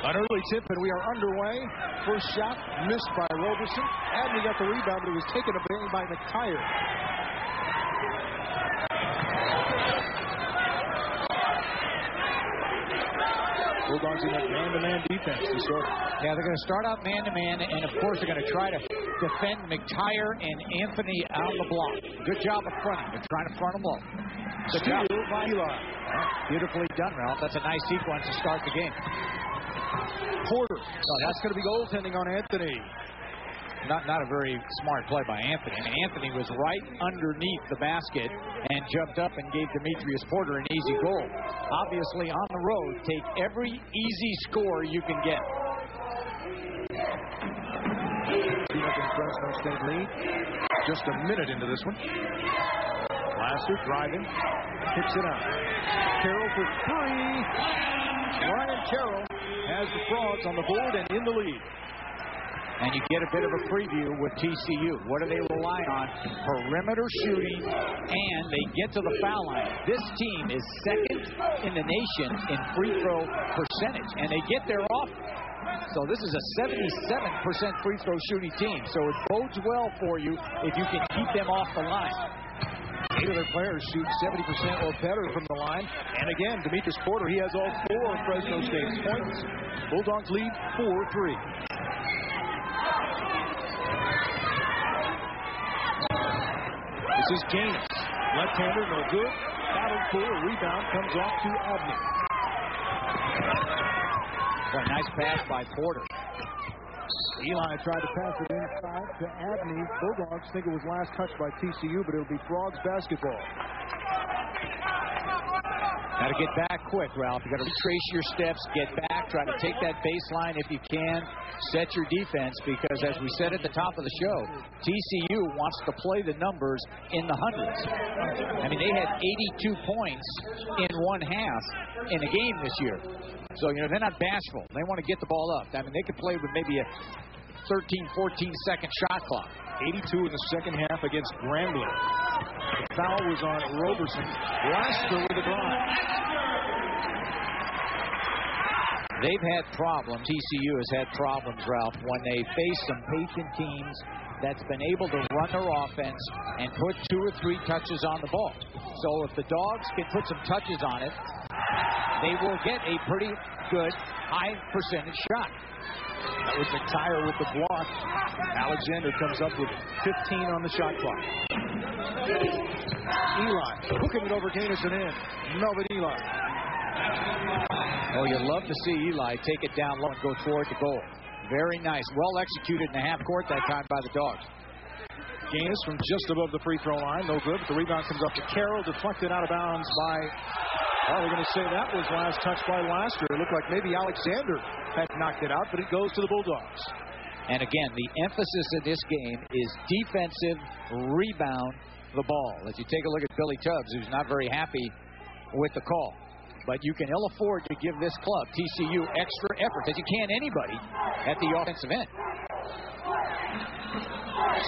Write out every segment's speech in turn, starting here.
An early tip, and we are underway. First shot missed by Roberson. Abney got the rebound, but it was taken away by McTire. Bulldogs in that man-to-man defense to start. Yeah, they're going to start out man-to-man, and of course they're going to try to defend McTire and Anthony on the block. Good job of fronting. They're trying to front them low. Good job by Eli. Beautifully done, Ralph. That's a nice sequence to start the game. Porter. Oh, that's going to be goaltending on Anthony. Not a very smart play by Anthony. I mean, Anthony was right underneath the basket and jumped up and gave Demetrius Porter an easy goal. Obviously, on the road, take every easy score you can get. Fresno State lead. Just a minute into this one. Laster driving. Kicks it out. Carroll for three. Ryan Carroll has the Frogs on the board and in the lead. And you get a bit of a preview with TCU. What do they rely on? Perimeter shooting, and they get to the foul line. This team is second in the nation in free throw percentage, and they get there often. So this is a 77% free throw shooting team. So it bodes well for you if you can keep them off the line. 8 of their players shoot 70% or better from the line. And again, Demetrius Porter, he has all 4 of Fresno State's points. Bulldogs lead 4-3. This is Gaines. Left-hander, no good. Battled for a rebound, comes off to Abney. A nice pass by Porter. Eli tried to pass it inside to Abney. Bulldogs think it was last touched by TCU, but it'll be Frogs basketball. Got to get back quick, Ralph. You got to retrace your steps, get back, try to take that baseline if you can, set your defense, because as we said at the top of the show, TCU wants to play the numbers in the hundreds. I mean, they had 82 points in one half in a game this year. So, they're not bashful. They want to get the ball up. I mean, they could play with maybe a 13, 14-second shot clock. 82 in the second half against Grambling. The foul was on Roberson. Laster with a drive. They've had problems. TCU has had problems, Ralph, when they face some patient teams that's been able to run their offense and put 2 or 3 touches on the ball. So if the Dogs can put some touches on it, they will get a pretty good high percentage shot. That was McTire with the block. Alexander comes up with 15 on the shot clock. Eli hooking it over Gaines and in. Melvin Eli. Oh, you'd love to see Eli take it down low and go toward the goal. Very nice. Well executed in the half court that time by the Dogs. Gaines from just above the free throw line. No good, but the rebound comes up to Carroll. Deflected out of bounds by... Oh, we're going to say that was last touch by Laster. It looked like maybe Alexander had knocked it out, but it goes to the Bulldogs. And again, the emphasis in this game is defensive rebound the ball. As you take a look at Billy Tubbs, who's not very happy with the call. But you can ill afford to give this club, TCU, extra effort, as you can anybody at the offensive end.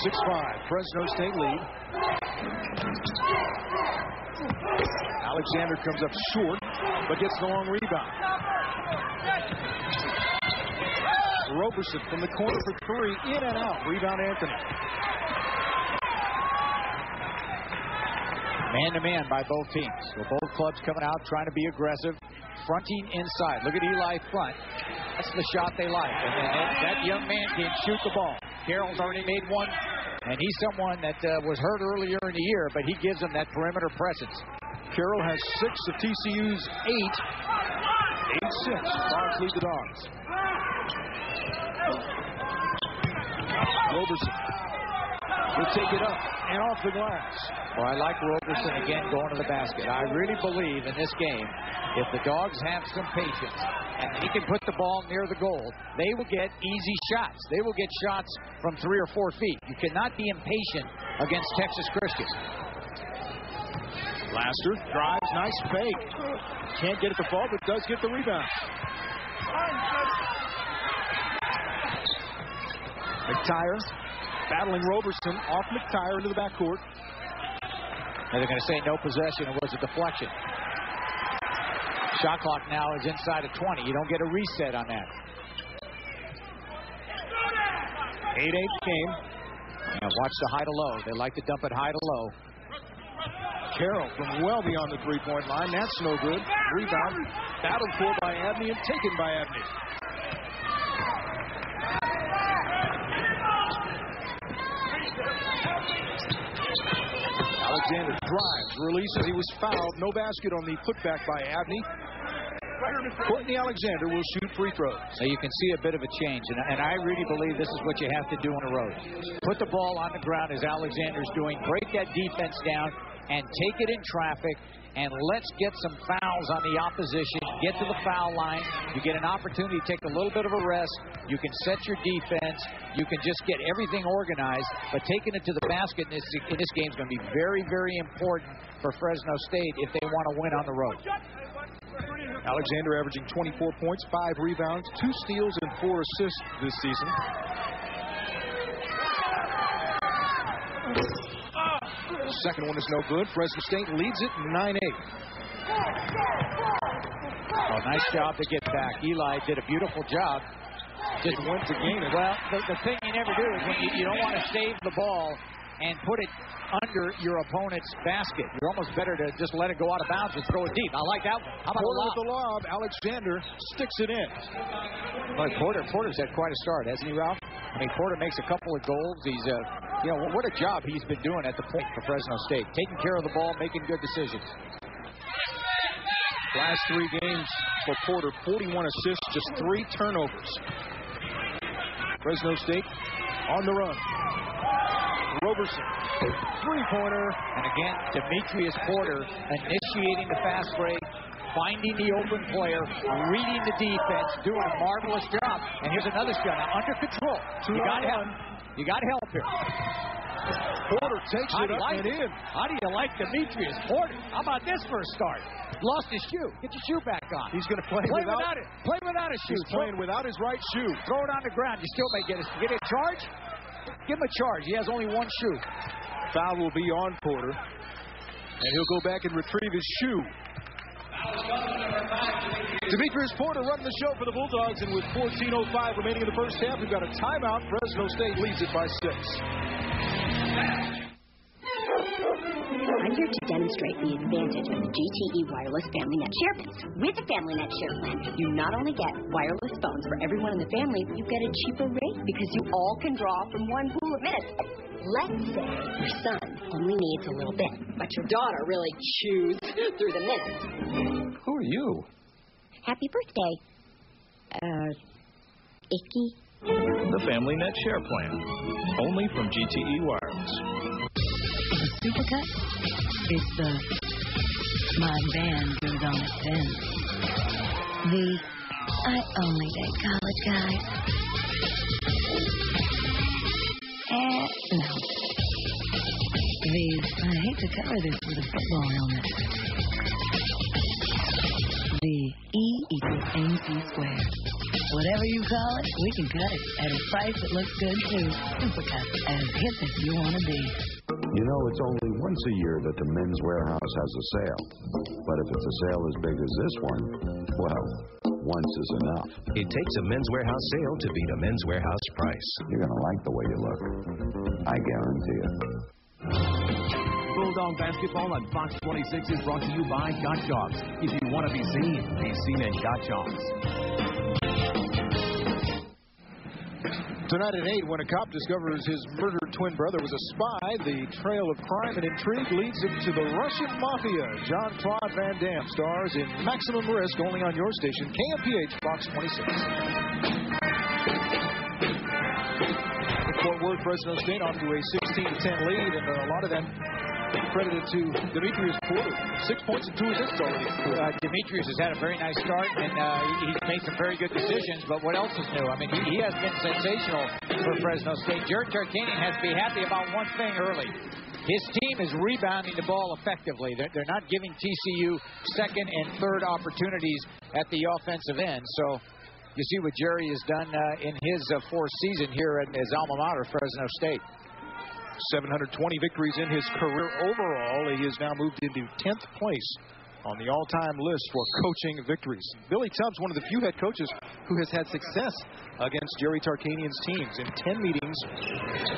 6-5, Fresno State lead. Alexander comes up short, but gets the long rebound. Roberson from the corner for 3, in and out. Rebound Anthony. Man-to-man by both teams. So both clubs coming out trying to be aggressive, fronting inside. Look at Eli front. That's the shot they like. And that young man can shoot the ball. Carroll's already made one, and he's someone that was hurt earlier in the year, but he gives them that perimeter presence. Carroll has 6 of TCU's 8. 8-6. Frogs lead the Dogs. Roberson will take it up and off the glass. Well, I like Roberson again going to the basket. I really believe in this game, if the Dogs have some patience and he can put the ball near the goal, they will get easy shots. They will get shots from 3 or 4 feet. You cannot be impatient against Texas Christian. Laster drives, nice fake. Can't get it to fall, but does get the rebound. McTire battling Roberson off McTire into the backcourt. And they're going to say no possession. It was a deflection. Shot clock now is inside of 20. You don't get a reset on that. 8-8 game. Now watch the high to low. They like to dump it high to low. Carroll from well beyond the three-point line. That's no good. Rebound. Battled for by Abney and taken by Abney. Alexander drives, releases. He was fouled. No basket on the putback by Abney. Courtney Alexander will shoot free throws. So you can see a bit of a change, and I really believe this is what you have to do on the road. Put the ball on the ground as Alexander's doing. Break that defense down and take it in traffic, and let's get some fouls on the opposition. Get to the foul line. You get an opportunity to take a little bit of a rest. You can set your defense. You can just get everything organized. But taking it to the basket in this game is going to be very, very important for Fresno State if they want to win on the road. Alexander averaging 24 points, 5 rebounds, 2 steals, and 4 assists this season. Second one is no good. Fresno State leads it 9-8. Oh, nice job to get back. Eli did a beautiful job. Just went to gain it. Well, the thing you never do is when you don't want to save the ball and put it under your opponent's basket. You're almost better to just let it go out of bounds and throw it deep. I like that one. How about Porter with the lob? Alexander sticks it in. Well, Porter's had quite a start, hasn't he, Ralph? I mean, Porter makes a couple of goals. He's what a job he's been doing at the point for Fresno State. Taking care of the ball, making good decisions. Last 3 games for Porter, 41 assists, just 3 turnovers. Fresno State on the run. Roberson, 3-pointer. And again, Demetrius Porter initiating the fast break, finding the open player, reading the defense, doing a marvelous job. And here's another shot. Now, under control. You got help. You got help here. Porter takes it up and in. How do you like Demetrius Porter? How about this for a start? Lost his shoe. Get your shoe back on. He's going to play without it. Play without his shoe. He's playing without his right shoe. Throw it on the ground. You still may get a charge. Give him a charge. He has only 1 shoe. Foul will be on Porter. And he'll go back and retrieve his shoe. Demetrius Porter running the show for the Bulldogs, and with 14:05 remaining in the first half, we've got a timeout. Fresno State leads it by 6. I'm here to demonstrate the advantage of the GTE Wireless Family Net Share Plans. With the Family Net Share Plan, you not only get wireless phones for everyone in the family, you get a cheaper rate because you all can draw from one pool of minutes. Let's say your son only needs a little bit, but your daughter really chews through the minutes. Who are you? Happy birthday, Icky. The Family Net Share Plan, only from GTE Wireless. The supercut is the my band goes on its bend. The I only date college guys. No. The I hate to cover this with a football helmet. The E equals MC squared. Whatever you call it, we can cut it at a price that looks good too. Supercut, as hip as you want to be. You know, it's only once a year that the Men's Warehouse has a sale. But if it's a sale as big as this one, well, once is enough. It takes a Men's Warehouse sale to beat a Men's Warehouse price. You're going to like the way you look. I guarantee it. Bulldog basketball on Fox 26 is brought to you by Gottschalk's. If you want to be seen at Gottschalk's. Tonight at 8, when a cop discovers his murdered twin brother was a spy, the trail of crime and intrigue leads him to the Russian Mafia. Jean-Claude Van Damme stars in Maximum Risk, only on your station, KMPH, Fox 26. Fort Worth, Fresno State off to a 16-10 lead, and a lot of that credited to Demetrius Porter. 6 points and 2 assists already. Demetrius has had a very nice start, and he's made some very good decisions, but what else is new? I mean, he has been sensational for Fresno State. Jared Tarkanian has to be happy about one thing early. His team is rebounding the ball effectively. They're not giving TCU second and third opportunities at the offensive end. So you see what Jerry has done in his fourth season here at his alma mater, Fresno State. 720 victories in his career overall. He has now moved into 10th place on the all-time list for coaching victories. Billy Tubbs, one of the few head coaches who has had success against Jerry Tarkanian's teams. In 10 meetings,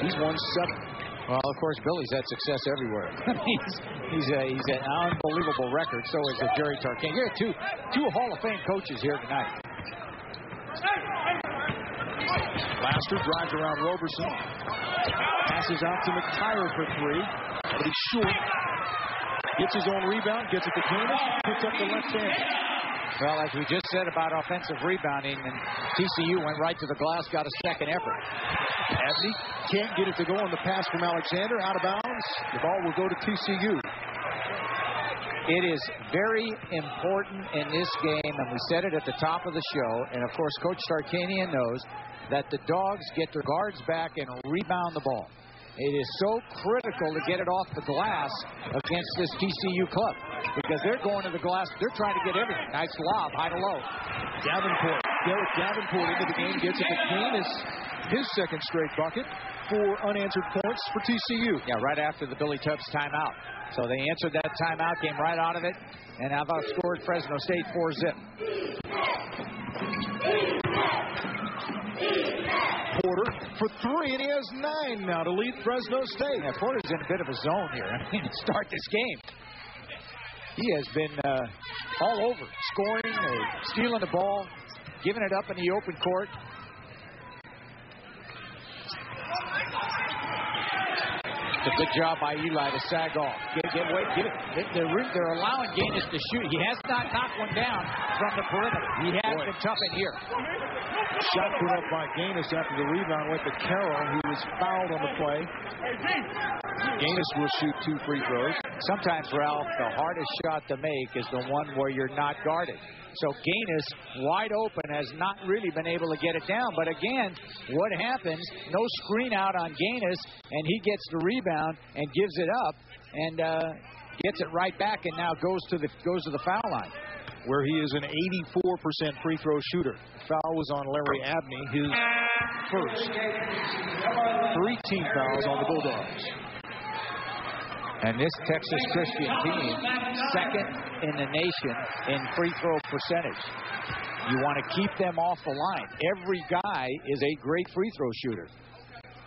he's won 7. Well, of course, Billy's had success everywhere. he's an unbelievable record. So is Jerry Tarkanian. You have two Hall of Fame coaches here tonight. Laster drives around Roberson. Passes out to McTire for 3. But he's short. Gets his own rebound. Gets it to Gaines. Puts up the left hand. Well, as we just said about offensive rebounding, and TCU went right to the glass, got a second effort. Abney can't get it to go on the pass from Alexander. Out of bounds. The ball will go to TCU. It is very important in this game, and we said it at the top of the show, and of course Coach Tarkanian knows that the Dogs get their guards back and rebound the ball. It is so critical to get it off the glass against this TCU club because they're going to the glass. They're trying to get everything. Nice lob, high to low. Davenport. Derek Davenport into the game. Gets it to Gaines. His second straight bucket. 4 unanswered points for TCU. Yeah, right after the Billy Tubbs timeout. So they answered that timeout, came right out of it, and have outscored Fresno State 4-zip. Porter for 3, and he has 9 now to lead Fresno State. Yeah, Porter's in a bit of a zone here. I mean, to start this game. He has been all over, scoring, stealing the ball, giving it up in the open court. It's a good job by Eli to sag off. Get away, get it. They're allowing Gaines to shoot. He has not knocked one down from the perimeter. He has been tough in here. Shot put up by Gaines after the rebound went to Carroll, who was fouled on the play. Gaines will shoot 2 free throws. Sometimes, Ralph, the hardest shot to make is the one where you're not guarded. So Gaines, wide open, has not really been able to get it down. But again, what happens? No screen out on Gaines, and he gets the rebound and gives it up and gets it right back, and now goes to the foul line, where he is an 84% free throw shooter. Foul was on Larry Abney, his first. 3 team fouls on the Bulldogs. And this Texas Christian team, second in the nation in free throw percentage. You want to keep them off the line. Every guy is a great free throw shooter.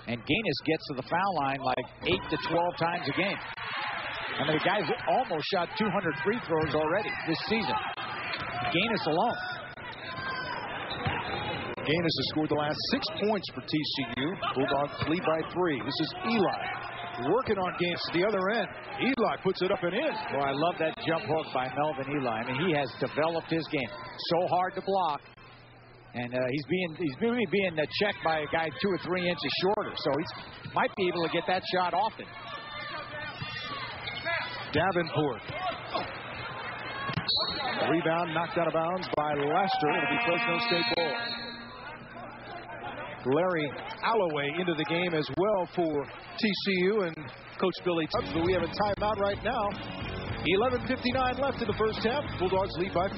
And Gaines gets to the foul line like 8 to 12 times a game. I mean, the guy's almost shot 200 free throws already this season. Gaines alone. Gaines has scored the last 6 points for TCU. Bulldogs lead by 3. This is Eli working on Gaines to the other end. Eli puts it up and in. Well, I love that jump hook by Melvin Eli. I mean, he has developed his game. So hard to block. And he's being checked by a guy 2 or 3 inches shorter. So he might be able to get that shot often. Davenport. Rebound knocked out of bounds by Lester. It'll be Fresno State ball. Larry Alloway into the game as well for TCU and Coach Billy Tubbs. But we have a timeout right now. 11:59 left in the first half. Bulldogs lead by 5.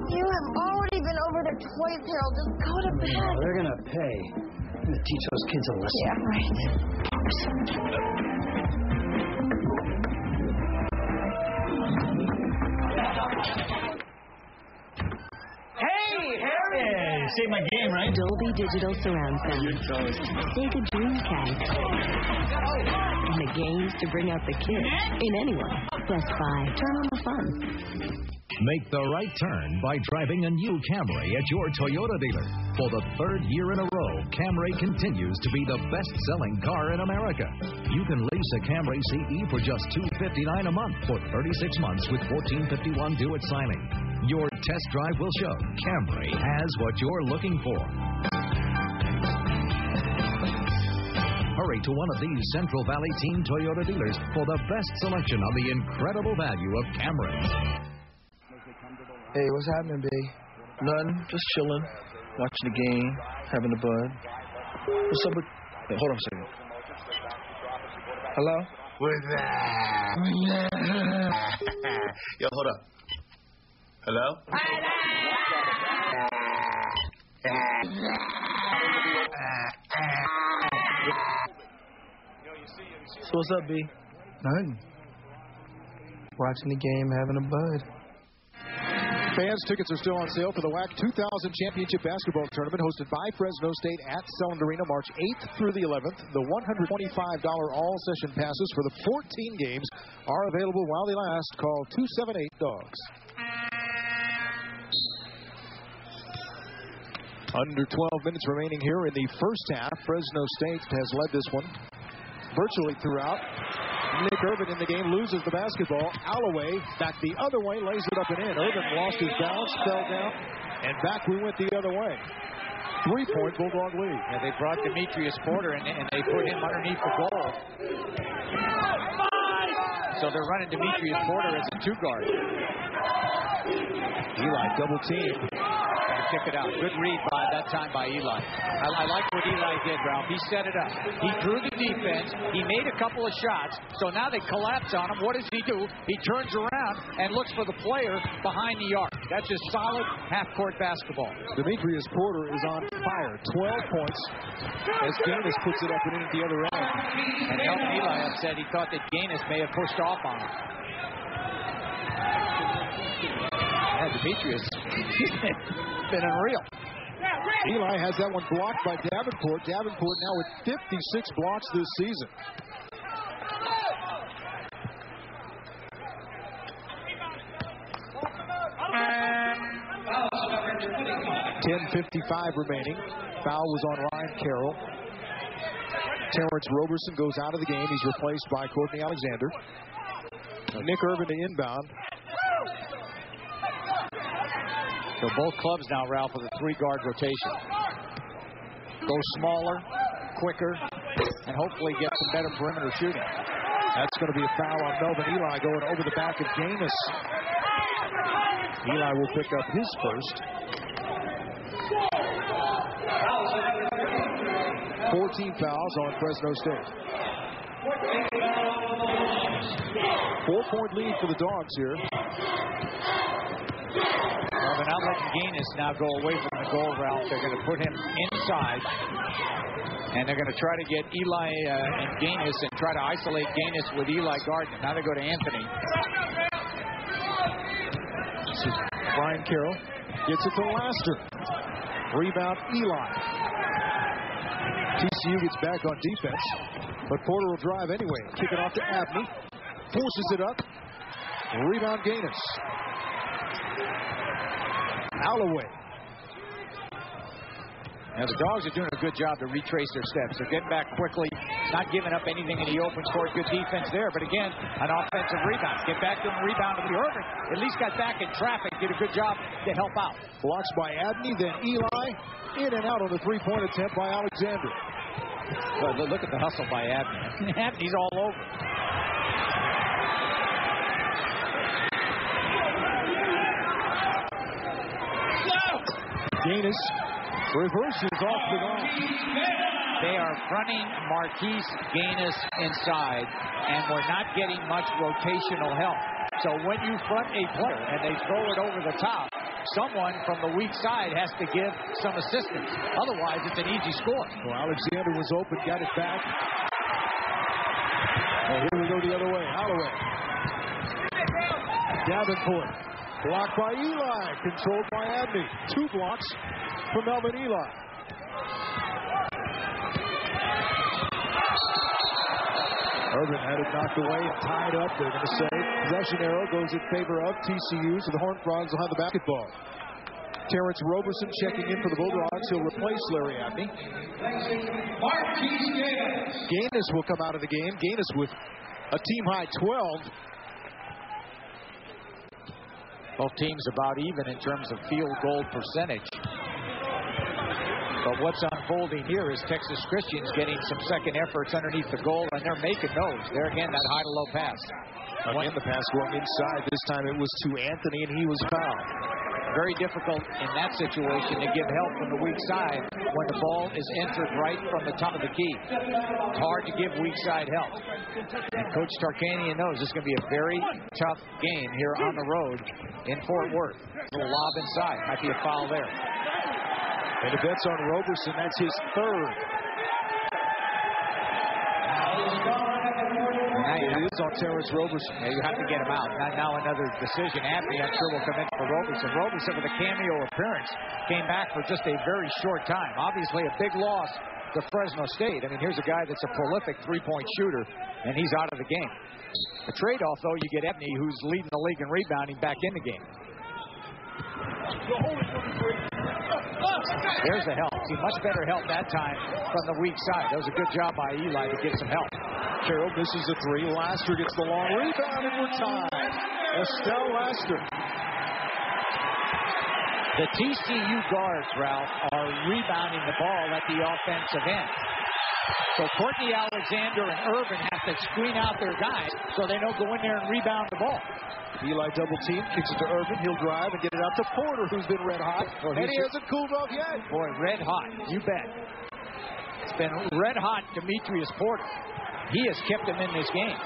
You have already been over there twice, Harold. Just go to bed. No, they're going to pay. I'm going to teach those kids a lesson. Yeah, right. Hey, Harry! Saved my game, right? Dolby Digital Surround Sound. Sega Dreamcast. And the games to bring out the kids in anyone. Best Buy. Turn on the fun. Make the right turn by driving a new Camry at your Toyota dealer. For the 3rd year in a row, Camry continues to be the best-selling car in America. You can lease a Camry CE for just $259 a month for 36 months with $1451 due at signing. Your test drive will show Camry has what you're looking for. Hurry to one of these Central Valley Team Toyota dealers for the best selection on the incredible value of Camrys. Hey, what's happening, B? Nothing. Just chilling. Watching the game. Having a bud. What's up with... Hey, hold on a second. Hello? What's that? Yo, hold up. Hello? So what's up, B? Nothing. watching the game, having a bud. Fans, tickets are still on sale for the WAC 2000 Championship Basketball Tournament hosted by Fresno State at Selland Arena March 8th through the 11th. The $125 all-session passes for the 14 games are available while they last. Call 278-DOGS. Under 12 minutes remaining here in the first half. Fresno State has led this one virtually throughout. Nick Irvin in the game loses the basketball. Alloway back the other way, lays it up and in. Irvin lost his balance, fell down, and back we went the other way. 3-point Bulldog lead. Yeah, they brought Demetrius Porter and they put him underneath the goal. So they're running Demetrius Porter as a 2-guard. Eli double team. Kick it out. Good read by that time by Eli. I like what Eli did, Ralph. He set it up. He threw the defense. He made a couple of shots. So now they collapse on him. What does he do? He turns around and looks for the player behind the arc. That's just solid half-court basketball. Demetrius Porter is on fire. 12 points as Gaines puts it up and in at the other end. And Elton Eli upset. He thought that Gaines may have pushed off on him. Yeah, Demetrius, he's been unreal. Eli has that one blocked by Davenport. Davenport now with 56 blocks this season. .10:55 remaining. Foul was on Ryan Carroll. Terrence Roberson goes out of the game. He's replaced by Courtney Alexander. Nick Irvin to inbound. So both clubs now, Ralph, with a 3-guard rotation. Go smaller, quicker, and hopefully get some better perimeter shooting. That's going to be a foul on Melvin Eli going over the back of Gaines. Eli will pick up his first. 14 fouls on Fresno State. 4-point lead for the Dogs here. Well, they're not letting Gaines now go away from the goal, Ralph. They're going to put him inside, and they're going to try to get Eli and Gaines and try to isolate Gaines with Eli Gardner. Now they go to Anthony. This is Brian Carroll. Gets it to Laster. Rebound, Eli. TCU gets back on defense, but Porter will drive anyway. Kick it off to Abney. Forces it up. Rebound, Gaines. Alloway. Now the Dogs are doing a good job to retrace their steps. They're getting back quickly, not giving up anything in the open court. Good defense there, but again, an offensive rebound. Get back to the rebound of the Irvin. At least got back in traffic. Did a good job to help out. Blocks by Abney, then Eli. In and out on the 3-point attempt by Alexander. Well, look at the hustle by Abney. Abney's all over. Gaines reverses off the line. They are fronting Marquise Gaines inside, and we're not getting much rotational help. So when you front a player and they throw it over the top, someone from the weak side has to give some assistance. Otherwise, it's an easy score. Well, Alexander was open, got it back. Oh, here we go the other way. Holloway. Davenport. Blocked by Eli. Controlled by Abney. 2 blocks from Melvin Eli. Irvin had it knocked away and tied up. They're going to say possession arrow goes in favor of TCU, so the Horned Frogs will have the basketball. Terrence Roberson checking in for the Bulldogs. He'll replace Larry Abney. Gaines will come out of the game. Gaines with a team-high 12. Both teams about even in terms of field goal percentage. But what's unfolding here is Texas Christian's getting some second efforts underneath the goal, and they're making those. There again, that high-to-low pass. Again, the pass going inside. This time it was to Anthony, and he was fouled. Very difficult in that situation to give help from the weak side when the ball is entered right from the top of the key. It's hard to give weak side help. And Coach Tarkanian knows this is going to be a very tough game here on the road in Fort Worth. A little lob inside. Might be a foul there. And if that's on Roberson, that's his 3rd. And now It is on Terrence Roberson. Yeah, you have to get him out. Now another decision. Anthony, I'm sure, will come in for Roberson. Roberson, with a cameo appearance, came back for just a very short time. Obviously, a big loss to Fresno State. I mean, here's a guy that's a prolific three-point shooter, and he's out of the game. The trade-off, though, you get Ebony, who's leading the league in rebounding, back in the game. There's the help. See, much better help that time from the weak side. That was a good job by Eli to get some help. Carroll misses a three. Laster gets the long rebound, and we're tied. Estelle Laster. The TCU guards, Ralph, are rebounding the ball at the offensive end. So Courtney Alexander and Irvin have to screen out their guys so they don't go in there and rebound the ball. Eli double team, kicks it to Irvin. He'll drive and get it out to Porter, who's been red hot. And he hasn't cooled off yet. Boy, red hot, you bet. It's been red hot, Demetrius Porter. He has kept him in this game.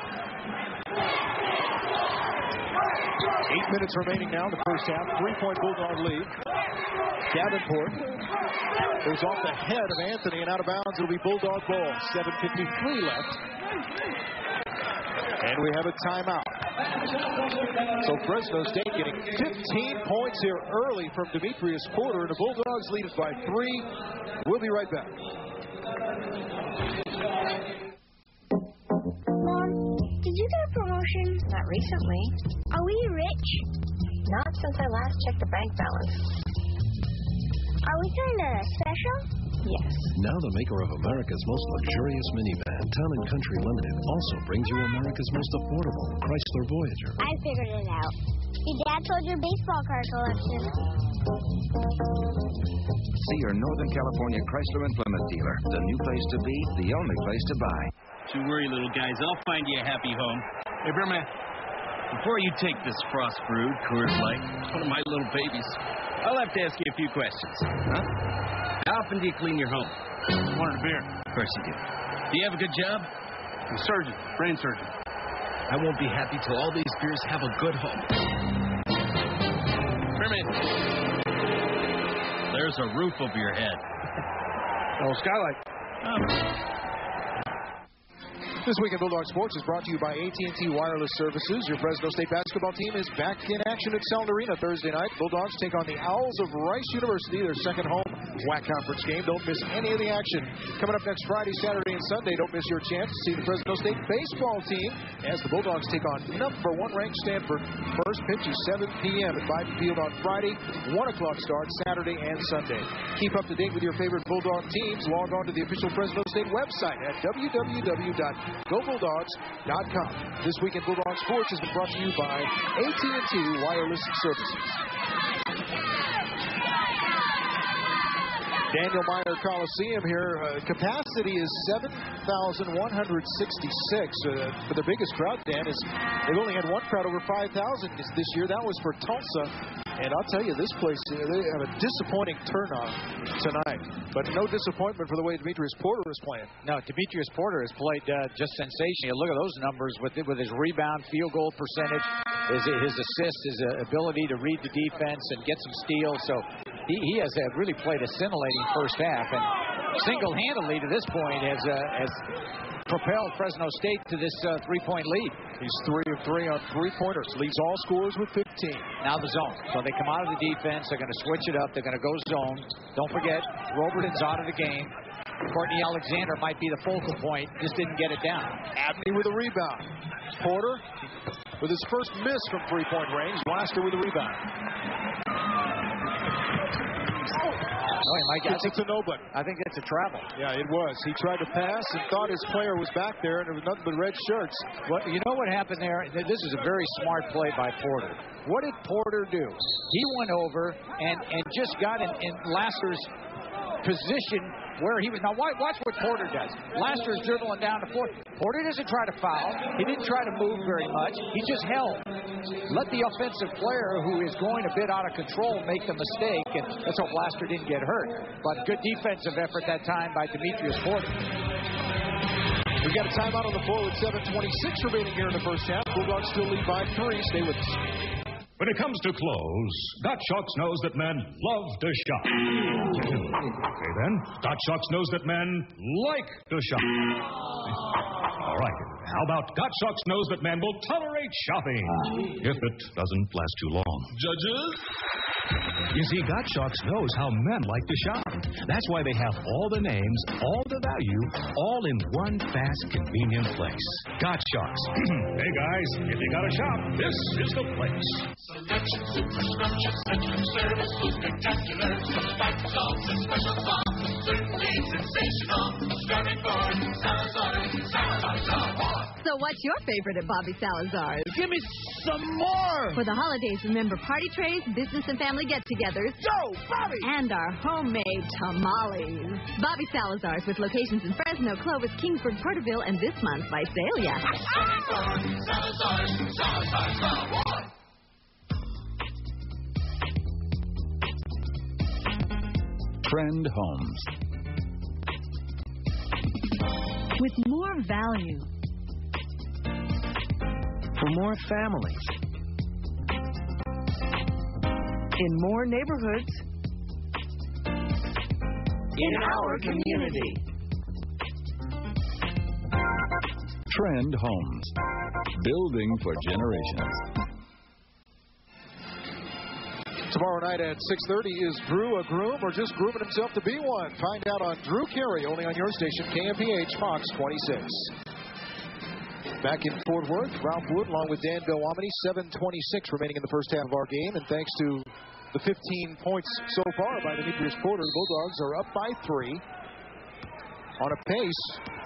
8 minutes remaining now in the first half. 3-point Bulldog lead. Davenport goes off the head of Anthony and out of bounds. It'll be Bulldog ball. 7:53 left. And we have a timeout. So Fresno State getting 15 points here early from Demetrius Porter, and the Bulldogs lead it by 3. We'll be right back. Mom, did you get a promotion? Not recently. Are we rich? Not since I last checked the bank balance. Are we kind of special? Yes. Now the maker of America's most luxurious minivan, Town & Country Limited, also brings you America's most affordable Chrysler Voyager. I figured it out. Your dad told your baseball card collection. See your Northern California Chrysler and Plymouth dealer. The new place to be, the only place to buy. Don't you worry, little guys. I'll find you a happy home. Hey, Berman, before you take this Frost Brewed Coors Light, one of my little babies, I'll have to ask you a few questions. Huh? How often do you clean your home? Wanted a beer. Of course you do. Do you have a good job? I'm a surgeon, brain surgeon. I won't be happy till all these beers have a good home. Berman, there's a roof over your head. Oh, skylight. Oh. This Week in Bulldog Sports is brought to you by AT&T Wireless Services. Your Fresno State basketball team is back in action at Sound Arena Thursday night. Bulldogs take on the Owls of Rice University, their second home WAC conference game. Don't miss any of the action. Coming up next Friday, Saturday, and Sunday, don't miss your chance to see the Fresno State baseball team as the Bulldogs take on number 1 ranked Stanford. First pitch is 7 p.m. at Biden Field on Friday. 1 o'clock start Saturday and Sunday. Keep up to date with your favorite Bulldog teams. Log on to the official Fresno State website at www.GoBulldogs.com. This Week in Bulldog Sports has been brought to you by AT&T Wireless Services. Daniel Meyer Coliseum here. Capacity is 7,166. For the biggest crowd, Dan, they've only had one crowd over 5,000 this year. That was for Tulsa. And I'll tell you, this place, they have a disappointing turnout tonight. But no disappointment for the way Demetrius Porter is playing. No, Demetrius Porter has played just sensational. Look at those numbers with his rebound, field goal percentage, his assist, his ability to read the defense and get some steals. So he has really played a scintillating first half. And single-handedly to this point has propelled Fresno State to this 3-point lead. He's 3 of 3 on three-pointers. Leads all scorers with 15. Now the zone. So they come out of the defense. They're going to switch it up. They're going to go zone. Don't forget, Robertson's out of the game. Courtney Alexander might be the focal point. Just didn't get it down. Abney with a rebound. Porter with his first miss from three-point range. Laster with a rebound. I think it's a nobody. I think it's a travel. Yeah, it was. He tried to pass and thought his player was back there, and there was nothing but red shirts. Well, you know what happened there? This is a very smart play by Porter. What did Porter do? He went over and just got in Laster's position where he was. Now, watch what Porter does. Laster's dribbling down the floor. Porter doesn't try to foul. He didn't try to move very much. He just held. Let the offensive player who is going a bit out of control make the mistake, and let's hope Laster didn't get hurt. But good defensive effort that time by Demetrius Porter. We've got a timeout on the floor with 7:26 remaining here in the first half. Bulldogs still lead by 3. Stay with us. When it comes to clothes, Gottschalks knows that men love to shop. Okay, then. Gottschalks knows that men like to shop. All right. How about Gottschalks knows that men will tolerate shopping if it doesn't last too long? Judges? You see, Gottschalks knows how men like to shop. That's why they have all the names, all the value, all in one fast, convenient place. Gottschalks. Hey, guys, if you gotta shop, this is the place. Selection, super scrumptious, excellent service, so spectacular. Some spice sauce and special sauce, certainly sensational. Starting for Salazar. So what's your favorite at Bobby Salazar's? Give me some more! For the holidays, remember party trays, business and family get-togethers. Go, Bobby! And our homemade tamales. Bobby Salazar's with locations in Fresno, Clovis, Kingsburg, Porterville, and this month, Visalia. Trend Homes. With more value. For more families. In more neighborhoods. In our community. Trend Homes. Building for generations. Tomorrow night at 6:30, is Drew a groom or just grooming himself to be one? Find out on Drew Carey, only on your station, KMPH, Fox 26. Back in Fort Worth, Ralph Wood along with Dan Belwamity, 7:26 remaining in the first half of our game. And thanks to the 15 points so far by Demetrius Porter, the Bulldogs are up by 3 on a pace,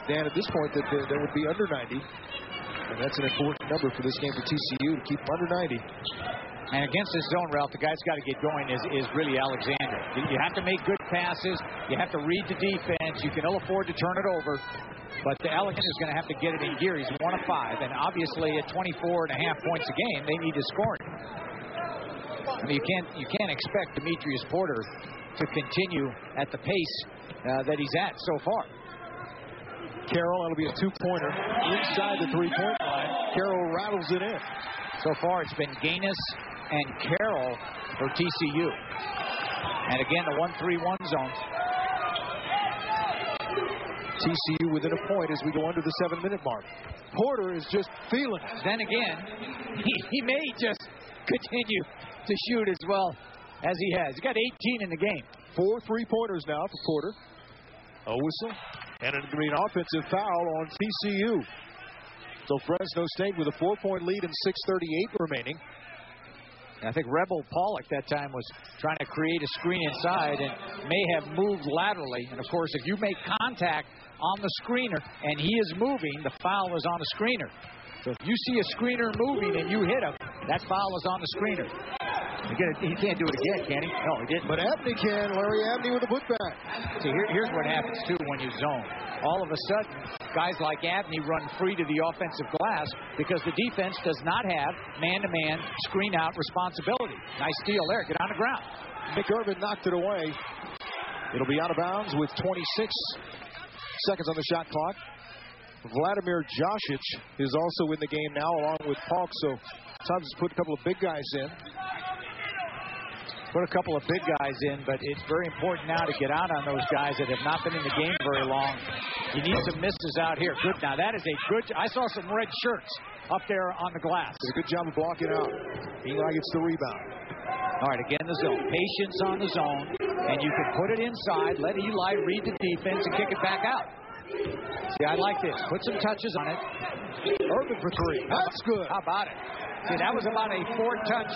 Dan, at this point that would be under 90. And that's an important number for this game for TCU, to keep them under 90. And against this zone, Ralph, the guy's got to get going is really Alexander. You have to make good passes. You have to read the defense. You can ill afford to turn it over. But the Alexander is going to have to get it in gear. He's 1 of 5. And obviously at 24.5 points a game, they need to score it. I mean, you can't expect Demetrius Porter to continue at the pace that he's at so far. Carroll, it'll be a 2-pointer inside the 3-point line. Carroll rattles it in. So far, it's been Gaines and Carroll for TCU. And again, the 1-3-1 zone. TCU within a point as we go under the 7-minute mark. Porter is just feeling it. Then again, he may just continue to shoot as well as he has. He's got 18 in the game. 4 3-pointers now for Porter. A whistle and an offensive foul on TCU. So Fresno State with a 4-point lead and 6:38 remaining. And I think Rebel Pollock that time was trying to create a screen inside and may have moved laterally. And, of course, if you make contact on the screener and he is moving, the foul is on the screener. So if you see a screener moving and you hit him, that foul is on the screener. He can't do it again, can he? No, he didn't. But Abney can. Larry Abney with a putback. See, here's what happens, too, when you zone. All of a sudden, guys like Abney run free to the offensive glass because the defense does not have man-to-man screen-out responsibility. Nice steal there. Get on the ground. Nick Irvin knocked it away. It'll be out of bounds with 26 seconds on the shot clock. Vladimir Josic is also in the game now, along with Pauk. So Tubbs has put a couple of big guys in. Put a couple of big guys in, but it's very important now to get out on those guys that have not been in the game very long. You need some misses out here. Good. Now, that is a good... I saw some red shirts up there on the glass. Did a good job of blocking out. Eli gets the rebound. All right, again, the zone. Patience on the zone, and you can put it inside, let Eli read the defense, and kick it back out. See, I like this. Put some touches on it. Irvin for 3. That's good. How about it? See, that was about a 4-touch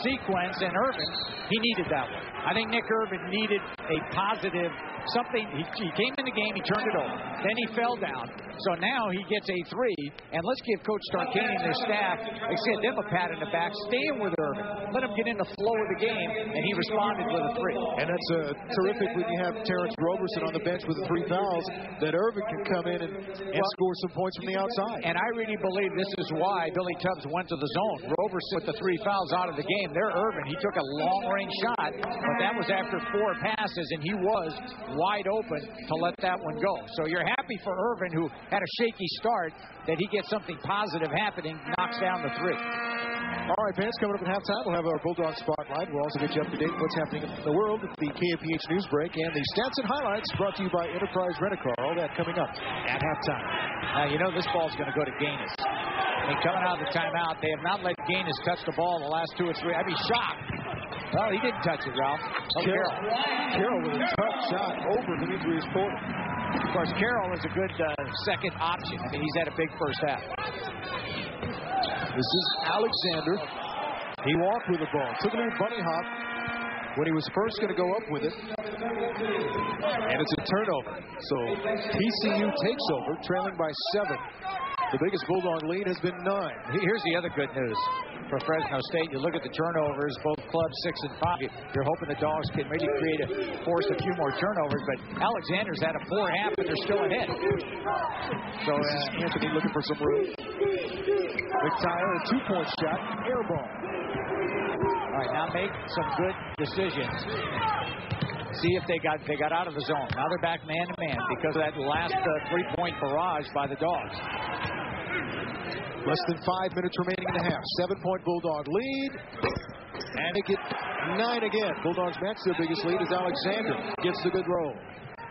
sequence, and Irvin, he needed that one. I think Nick Irvin needed a positive something. He came in the game, he turned it over. Then he fell down. So now he gets a 3. And let's give Coach Tarkanian and their staff, give them a pat in the back. Staying with Irvin. Let him get in the flow of the game. And he responded with a 3. And that's terrific when you have Terrence Roberson on the bench with the 3 fouls, that Irvin can come in and score some points from the outside. And I really believe this is why Billy Tubbs went to the zone. Roberson with the 3 fouls out of the game. There, Irvin, he took a long-range shot, but that was after 4 passes, and he was wide open to let that one go. So you're happy for Irvin, who had a shaky start, that he gets something positive happening, knocks down the 3. All right, fans, coming up at halftime, we'll have our Bulldog Spotlight. We'll also get you up to date with what's happening in the world with the KFPH News Break and the Stats and Highlights brought to you by Enterprise Rent-A-Car. All that coming up at halftime. Now, you know this ball's going to go to Gaines. I mean, coming out of the timeout, they have not let Gaines touch the ball the last 2 or 3. I'd be shocked. Well, he didn't touch it, Ralph. Oh, Carroll with a tough shot over Demetrius Porter. Of course, Carroll is a good second option. I mean, he's had a big first half. This is Alexander. He walked with the ball. Took a little bunny hop when he was first going to go up with it. And it's a turnover. So TCU takes over, trailing by 7. The biggest Bulldog lead has been 9. Here's the other good news for Fresno State. You look at the turnovers, both clubs 6 and 5. You're hoping the Dogs can really force a few more turnovers, but Alexander's had a 4.5 and they're still ahead. So Anthony looking for some room. McTyer, a 2-point shot, air ball. All right, now make some good decisions. See if they got out of the zone. Now they're back man-to-man because of that last 3-point barrage by the Dogs. Less than 5 minutes remaining in the half. 7-point Bulldog lead. And they get 9 again. Bulldogs match their biggest lead as Alexander gets the good roll.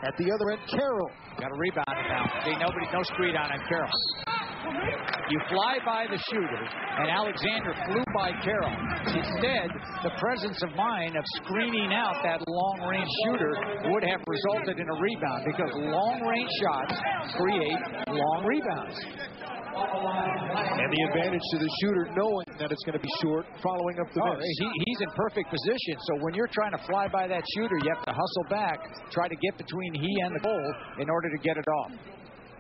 At the other end, Carroll. Got a rebound now. See, no screen on Carroll. You fly by the shooter, and Alexander flew by Carroll. Instead, the presence of mind of screening out that long-range shooter would have resulted in a rebound because long-range shots create long rebounds. And the advantage to the shooter knowing that it's going to be short, following up the miss. He's in perfect position. So when you're trying to fly by that shooter, you have to hustle back, try to get between he and the goal in order to get it off.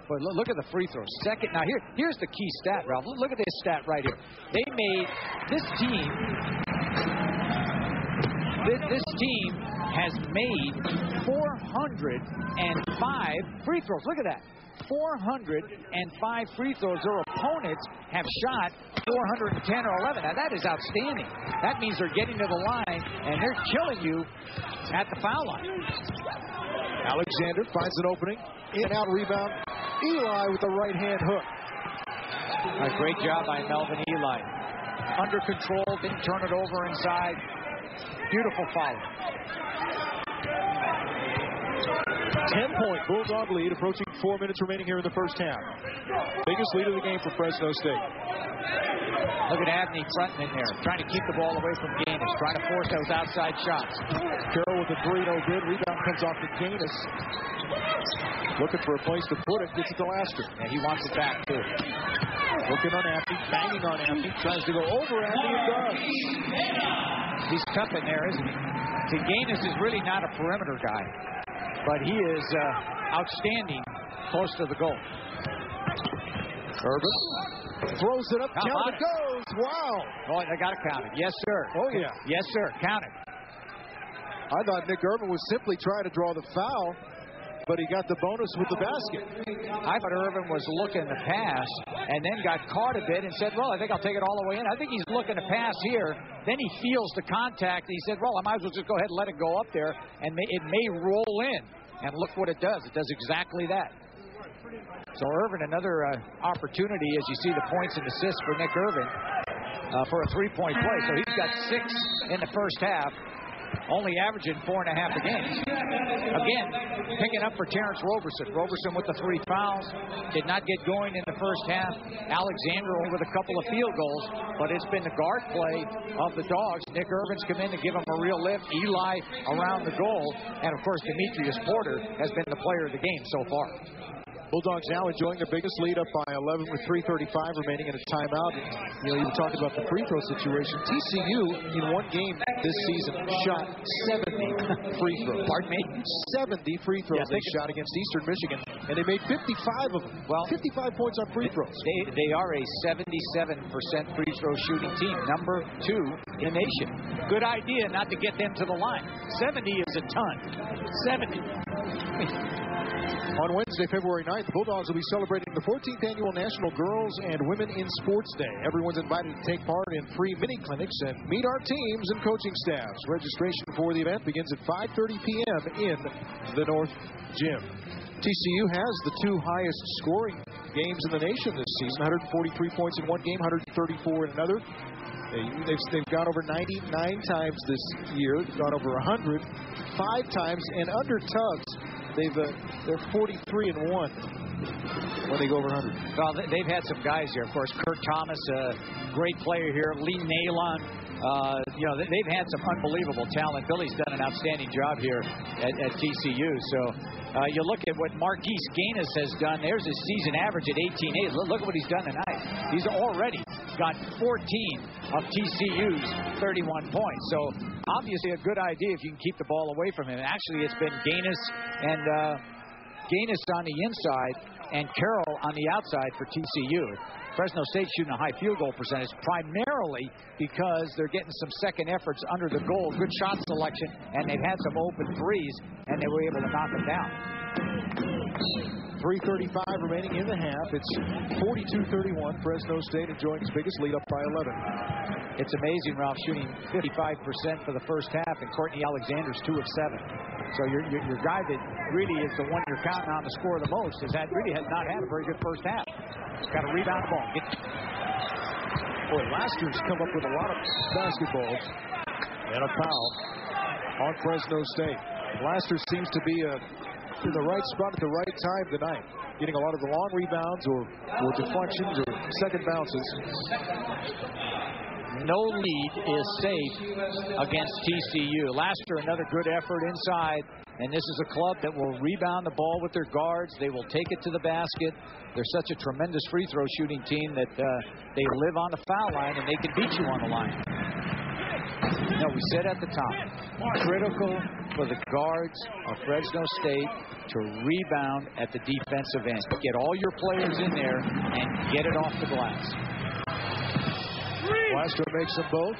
But look at the free throws. Second, now here's the key stat, Ralph. Look at this stat right here. They made this team. This team has made 405 free throws. Look at that. 405 free throws. Their opponents have shot 410 or 11. Now, that is outstanding. That means they're getting to the line, and they're killing you at the foul line. Alexander finds an opening. In and out rebound. Eli with the right-hand hook. A great job by Melvin Eli. Under control, didn't turn it over inside. Beautiful foul. 10-point Bulldog lead, approaching 4 minutes remaining here in the first half. Biggest lead of the game for Fresno State. Look at Abney fronting in there, trying to keep the ball away from Gaines, trying to force those outside shots. Carroll with a 3, no good. Rebound comes off to Gaines. Looking for a place to put it, gets it to Laster. And he wants it back, too. Looking on Abney, banging on Abney, tries to go over Abney and does. He's tough in there, isn't he? See, Gaines is really not a perimeter guy, but he is outstanding close to the goal. Urban throws it up, count it goes. Wow. Oh, they got to count it. Yes, sir. Oh, yeah. Yes, sir. Count it. I thought Nick Urban was simply trying to draw the foul, but he got the bonus with the basket. I thought Urban was looking to pass and then got caught a bit and said, well, I think I'll take it all the way in. I think he's looking to pass here. Then he feels the contact, and he said, well, I might as well just go ahead and let it go up there, and it may roll in. And look what it does. It does exactly that. So Irvin, another opportunity as you see the points and assists for Nick Irvin for a 3-point play. So he's got 6 in the first half, only averaging 4.5 a game. Again, picking up for Terrence Roberson. Roberson with the 3 fouls. Did not get going in the first half. Alexander with a couple of field goals, but it's been the guard play of the Dogs. Nick Irvin's come in to give him a real lift. Eli around the goal. And, of course, Demetrius Porter has been the player of the game so far. Bulldogs now enjoying their biggest lead up by 11 with 3:35 remaining in a timeout. You know, you were talking about the free throw situation. TCU in one game this season shot 70 free throws. Pardon me? 70 free throws they shot against Eastern Michigan, and they made 55 of them. Well, 55 points on free throws. They are a 77% free throw shooting team, number 2 in the nation. Good idea not to get them to the line. 70 is a ton. 70. On Wednesday, February 9th, the Bulldogs will be celebrating the 14th Annual National Girls and Women in Sports Day. Everyone's invited to take part in free mini-clinics and meet our teams and coaching staffs. Registration for the event begins at 5:30 p.m. in the North Gym. TCU has the 2 highest scoring games in the nation this season, 143 points in one game, 134 in another. They've gone over 99 times this year, gone over 100 5 times, and under Tubbs, they're 43-1 when they go over 100. Well, they've had some guys here, of course. Kurt Thomas, a great player here. Lee Nalon. They've had some unbelievable talent. Billy's done an outstanding job here at TCU. So you look at what Marquise Gaines has done. There's his season average at 18-8. Look at what he's done tonight. He's already got 14 of TCU's 31 points. So obviously a good idea if you can keep the ball away from him. Actually, it's been Gaines on the inside and Carroll on the outside for TCU. Fresno State shooting a high field goal percentage primarily because they're getting some second efforts under the goal. Good shot selection, and they've had some open threes, and they were able to knock them down. 3:35 remaining in the half. It's 42-31. Fresno State enjoying its biggest lead, up by 11. It's amazing, Ralph, shooting 55% for the first half, and Courtney Alexander's 2 of 7. So your guy that really is the one you're counting on to score the most has not had a very good first half. Got a rebound ball. Boy, Laster's come up with a lot of basketballs and a foul on Fresno State. Laster seems to be in the right spot at the right time tonight, getting a lot of the long rebounds or deflections or second bounces. No lead is safe against TCU. Laster, another good effort inside. And this is a club that will rebound the ball with their guards. They will take it to the basket. They're such a tremendous free throw shooting team that they live on the foul line and they can beat you on the line. No, we said at the top, critical for the guards of Fresno State to rebound at the defensive end. Get all your players in there and get it off the glass. Laster makes them both.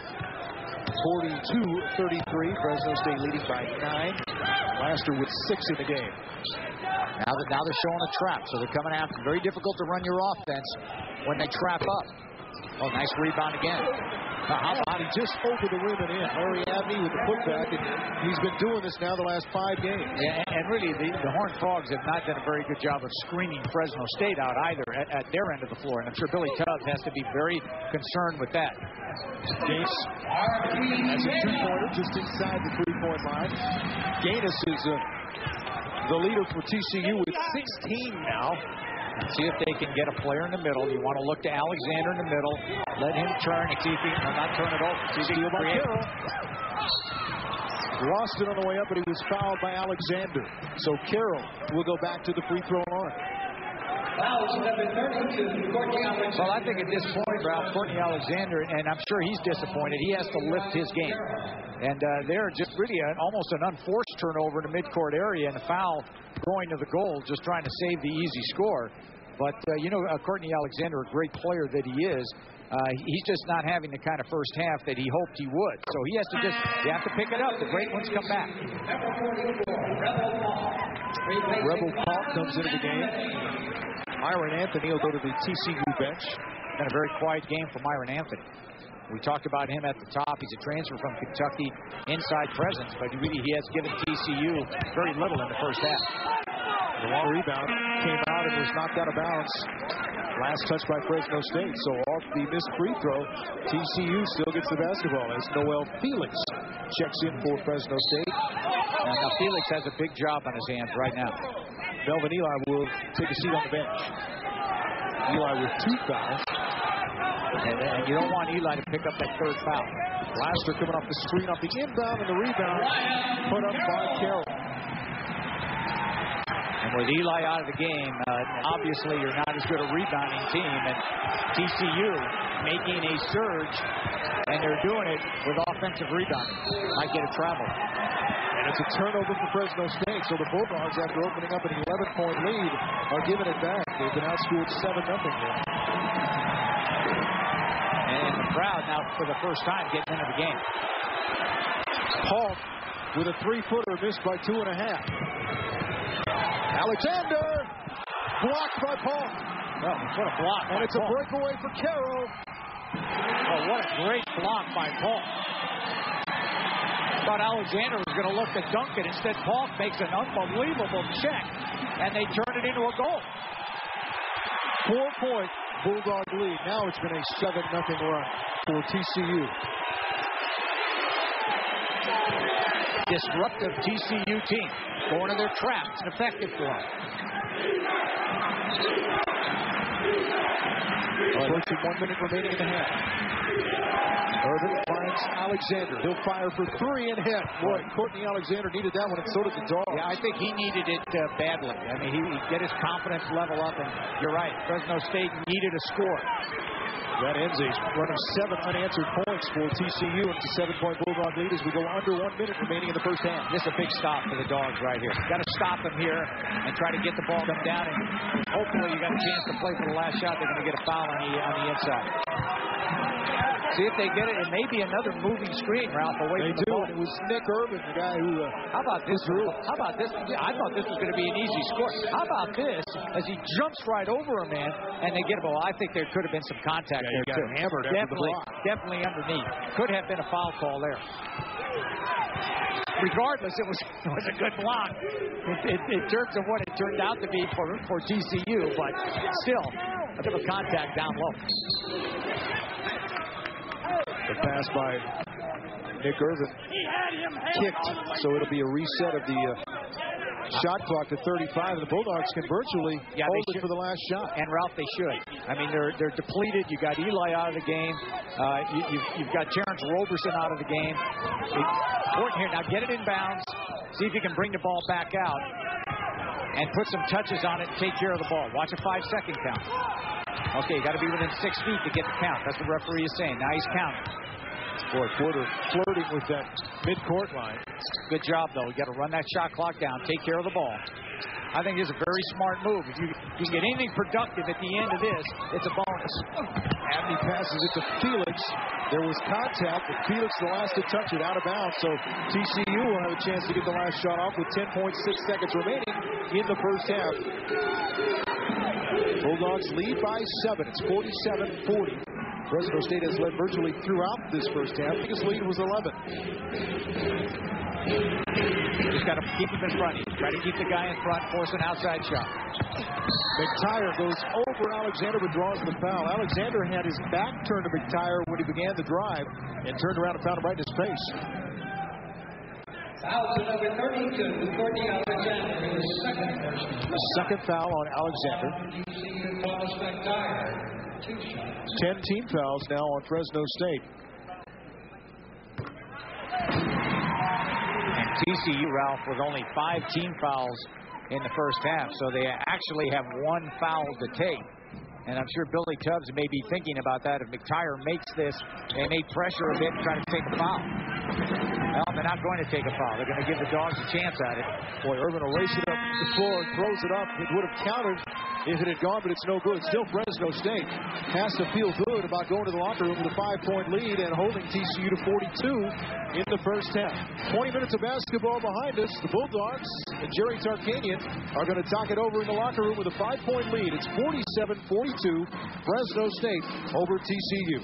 42-33. Fresno State leading by 9. Laster with 6 in the game. Now they're showing a trap, so they're coming after. Very difficult to run your offense when they trap up. Oh, nice rebound again. How about he just over the rim and in? Larry Abney with the putback, and he's been doing this now the last 5 games. Yeah, and really, the Horned Frogs have not done a very good job of screening Fresno State out either at their end of the floor, and I'm sure Billy Tubbs has to be very concerned with that. Gaines has a 2-pointer just inside the 3-point line. Gaines is the leader for TCU with 16 now. See if they can get a player in the middle. You want to look to Alexander in the middle. Let him turn and see if he can not turn it over. See if he can create. Lost it on the way up, but he was fouled by Alexander. So Carroll will go back to the free throw line. Well, I think at this point, Ralph, Courtney Alexander, and I'm sure he's disappointed, he has to lift his game. And they're just really almost an unforced turnover in the midcourt area and a foul going to the goal, just trying to save the easy score. But, Courtney Alexander, a great player that he is, he's just not having the kind of first half that he hoped he would. So he has to you have to pick it up. The great ones come back. Rebel Paul comes into the game. Myron Anthony will go to the TCU bench. And a very quiet game for Myron Anthony. We talked about him at the top. He's a transfer from Kentucky, inside presence, but he has given TCU very little in the first half. The long rebound came out and was knocked out of bounds. Last touch by Fresno State. So off the missed free throw, TCU still gets the basketball as Noel Felix checks in for Fresno State. And now Felix has a big job on his hands right now. Melvin Eli will take a seat on the bench. Eli with 2 fouls. And you don't want Eli to pick up that 3rd foul. Laster coming off the screen, off the inbound, and the rebound put up by Carroll. And with Eli out of the game, obviously you're not as good a rebounding team. And TCU making a surge, and they're doing it with offensive rebounding. Might get a travel. And it's a turnover for Fresno State. So the Bulldogs, after opening up an 11-point lead, are giving it back. They've been outscored 7-0 here. And the crowd now, for the first time, getting into the game. Paul with a 3-footer missed by 2.5. Alexander blocked by Paul. Oh, what a block! And it's Paul. A breakaway for Carroll. Oh, what a great block by Paul. Thought Alexander was going to look to dunk it. Instead, Paul makes an unbelievable check, and they turn it into a goal. 4-point Bulldog lead. Now it's been a 7-0 run for TCU. Disruptive TCU team. Going to their trap. It's effective for them. Approaching 1 minute remaining in the half. Irvin finds Alexander. He'll fire for 3 and hit. Boy, Courtney Alexander needed that one, and so did the Dogs. Yeah, I think he needed it badly. I mean, he get his confidence level up, and you're right. Fresno State needed a score. That ends a run of 7 unanswered points for TCU. It's a 7-point Bulldog lead as we go under 1 minute remaining in the first half. This is a big stop for the Dogs right here. Got to stop them here and try to get the ball come down, and hopefully you got a chance to play for the last shot. They're going to get a foul on the inside. See if they get it. It may be another moving screen, Ralph, away from the ball. It was Nick Irvin, the guy who... How about this? How about this? Yeah, I thought this was going to be an easy score. How about this? As he jumps right over a man, and they get a ball. I think there could have been some contact there, too. Hammered definitely underneath. Could have been a foul call there. Regardless, it was a good block in terms of what it turned out to be for TCU, but still, a bit of contact down low. The pass by Nick Irvin kicked, so it'll be a reset of the shot clock to 35, and the Bulldogs can virtually hold it for the last shot. And Ralph, they should. I mean, they're depleted. You got Eli out of the game. You've got Terrence Roberson out of the game. Important here. Now get it in bounds. See if you can bring the ball back out and put some touches on it and take care of the ball. Watch a 5-second count. Okay, you got to be within 6 feet to get the count. That's what the referee is saying. Now he's counting. Boy, Porter flirting with that mid-court line. Good job, though. You got to run that shot clock down, take care of the ball. I think it's a very smart move. If you can get anything productive at the end of this, it's a bonus. Abney passes it to Felix. There was contact, but Felix the last to touch it out of bounds. So TCU will have a chance to get the last shot off with 10.6 seconds remaining in the first half. Bulldogs lead by 7. It's 47-40. Fresno State has led virtually throughout this first half. Biggest lead was 11. Just got to keep him in front. Try to keep the guy in front, force an outside shot. McTire goes over Alexander but draws the foul. Alexander had his back turned to McTire when he began the drive and turned around and found him right in his face. Foul to number 32, Courtney Alexander, his second personal. The second foul on Alexander. 10 team fouls now on Fresno State. And TCU, Ralph, with only 5 team fouls in the first half, so they actually have 1 foul to take. And I'm sure Billy Tubbs may be thinking about that. If McTire makes this, they may pressure a bit and try to take a foul. Well, they're not going to take a foul. They're going to give the Dogs a chance at it. Boy, Irvin will race it up the floor and throws it up. It would have counted if it had gone, but it's no good. Still Fresno State has to feel good about going to the locker room with a 5-point lead and holding TCU to 42 in the first half. 20 minutes of basketball behind us. The Bulldogs and Jerry Tarkanian are going to talk it over in the locker room with a 5-point lead. It's 47-42. Fresno State over TCU.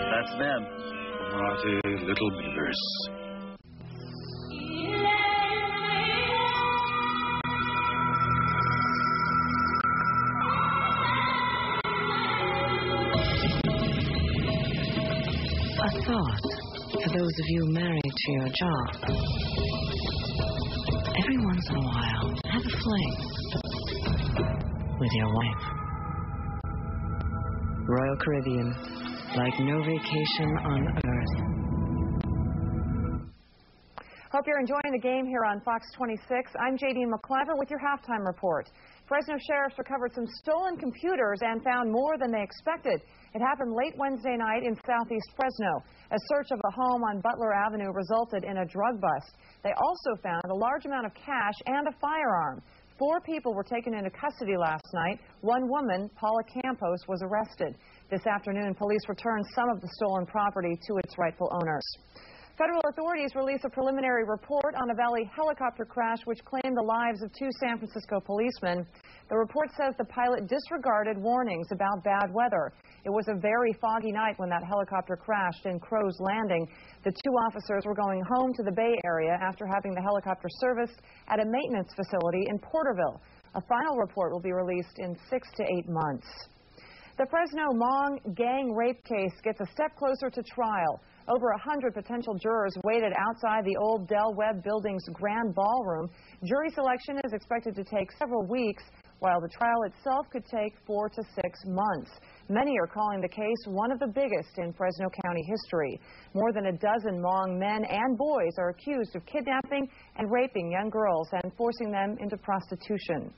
That's them. Naughty little beavers. A thought for those of you married to your job. Every once in a while, have a fling with your wife. Royal Caribbean, like no vacation on earth. Hope you're enjoying the game here on Fox 26. I'm J.D. McClever with your halftime report. Fresno sheriffs recovered some stolen computers and found more than they expected. It happened late Wednesday night in southeast Fresno. A search of a home on Butler Avenue resulted in a drug bust. They also found a large amount of cash and a firearm. 4 people were taken into custody last night. One woman, Paula Campos, was arrested. This afternoon, police returned some of the stolen property to its rightful owners. Federal authorities released a preliminary report on a Valley helicopter crash which claimed the lives of 2 San Francisco policemen. The report says the pilot disregarded warnings about bad weather. It was a very foggy night when that helicopter crashed in Crow's Landing. The 2 officers were going home to the Bay Area after having the helicopter serviced at a maintenance facility in Porterville. A final report will be released in 6 to 8 months. The Fresno Hmong gang rape case gets a step closer to trial. Over 100 potential jurors waited outside the old Del Webb Building's grand ballroom. Jury selection is expected to take several weeks, while the trial itself could take 4 to 6 months. Many are calling the case one of the biggest in Fresno County history. More than a dozen Hmong men and boys are accused of kidnapping and raping young girls and forcing them into prostitution.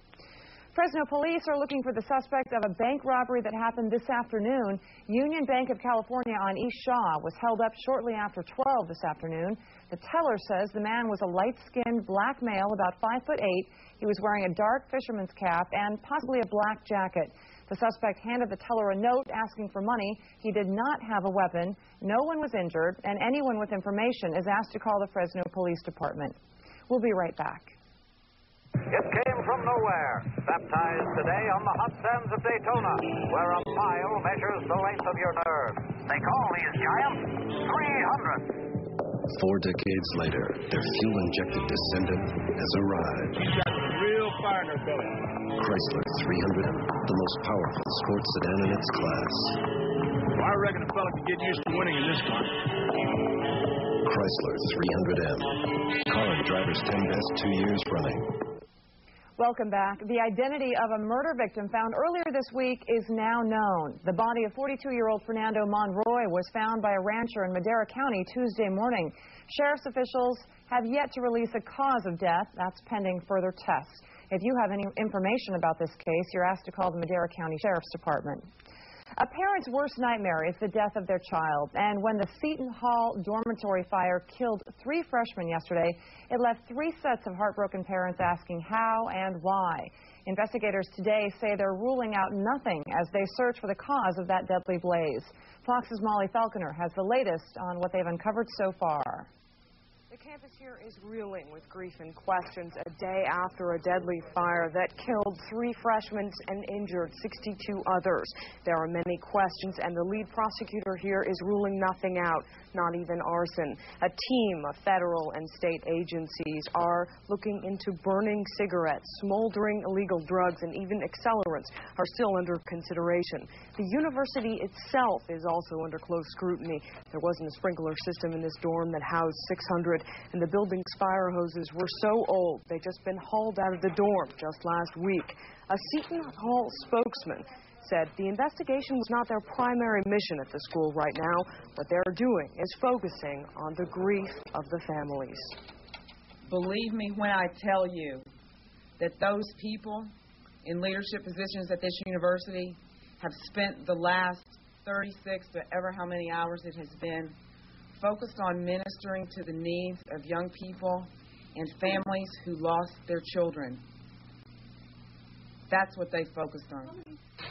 Fresno police are looking for the suspect of a bank robbery that happened this afternoon. Union Bank of California on East Shaw was held up shortly after 12 this afternoon. The teller says the man was a light-skinned black male, about 5'8". He was wearing a dark fisherman's cap and possibly a black jacket. The suspect handed the teller a note asking for money. He did not have a weapon. No one was injured, and anyone with information is asked to call the Fresno Police Department. We'll be right back. It came from nowhere, baptized today on the hot sands of Daytona, where a mile measures the length of your nerve. They call these giants 300. 4 decades later, their fuel-injected descendant has arrived. He's got some real fire in her belly. Chrysler 300M, the most powerful sport sedan in its class. Well, I reckon a fella can get used to winning in this car. Chrysler 300M. Car and driver's 10 best 2 years running. Welcome back. The identity of a murder victim found earlier this week is now known. The body of 42-year-old Fernando Monroy was found by a rancher in Madera County Tuesday morning. Sheriff's officials have yet to release a cause of death. That's pending further tests. If you have any information about this case, you're asked to call the Madera County Sheriff's Department. A parent's worst nightmare is the death of their child, and when the Seton Hall dormitory fire killed 3 freshmen yesterday, it left 3 sets of heartbroken parents asking how and why. Investigators today say they're ruling out nothing as they search for the cause of that deadly blaze. Fox's Molly Falconer has the latest on what they've uncovered so far. The campus here is reeling with grief and questions a day after a deadly fire that killed 3 freshmen and injured 62 others. There are many questions, and the lead prosecutor here is ruling nothing out, not even arson. A team of federal and state agencies are looking into burning cigarettes, smoldering illegal drugs, and even accelerants are still under consideration. The university itself is also under close scrutiny. There wasn't a sprinkler system in this dorm that housed 600, and the building's fire hoses were so old they'd just been hauled out of the dorm just last week. A Seton Hall spokesman said the investigation was not their primary mission at the school right now. What they're doing is focusing on the grief of the families. Believe me when I tell you that those people in leadership positions at this university have spent the last 36 to ever how many hours it has been focused on ministering to the needs of young people and families who lost their children. That's what they focused on.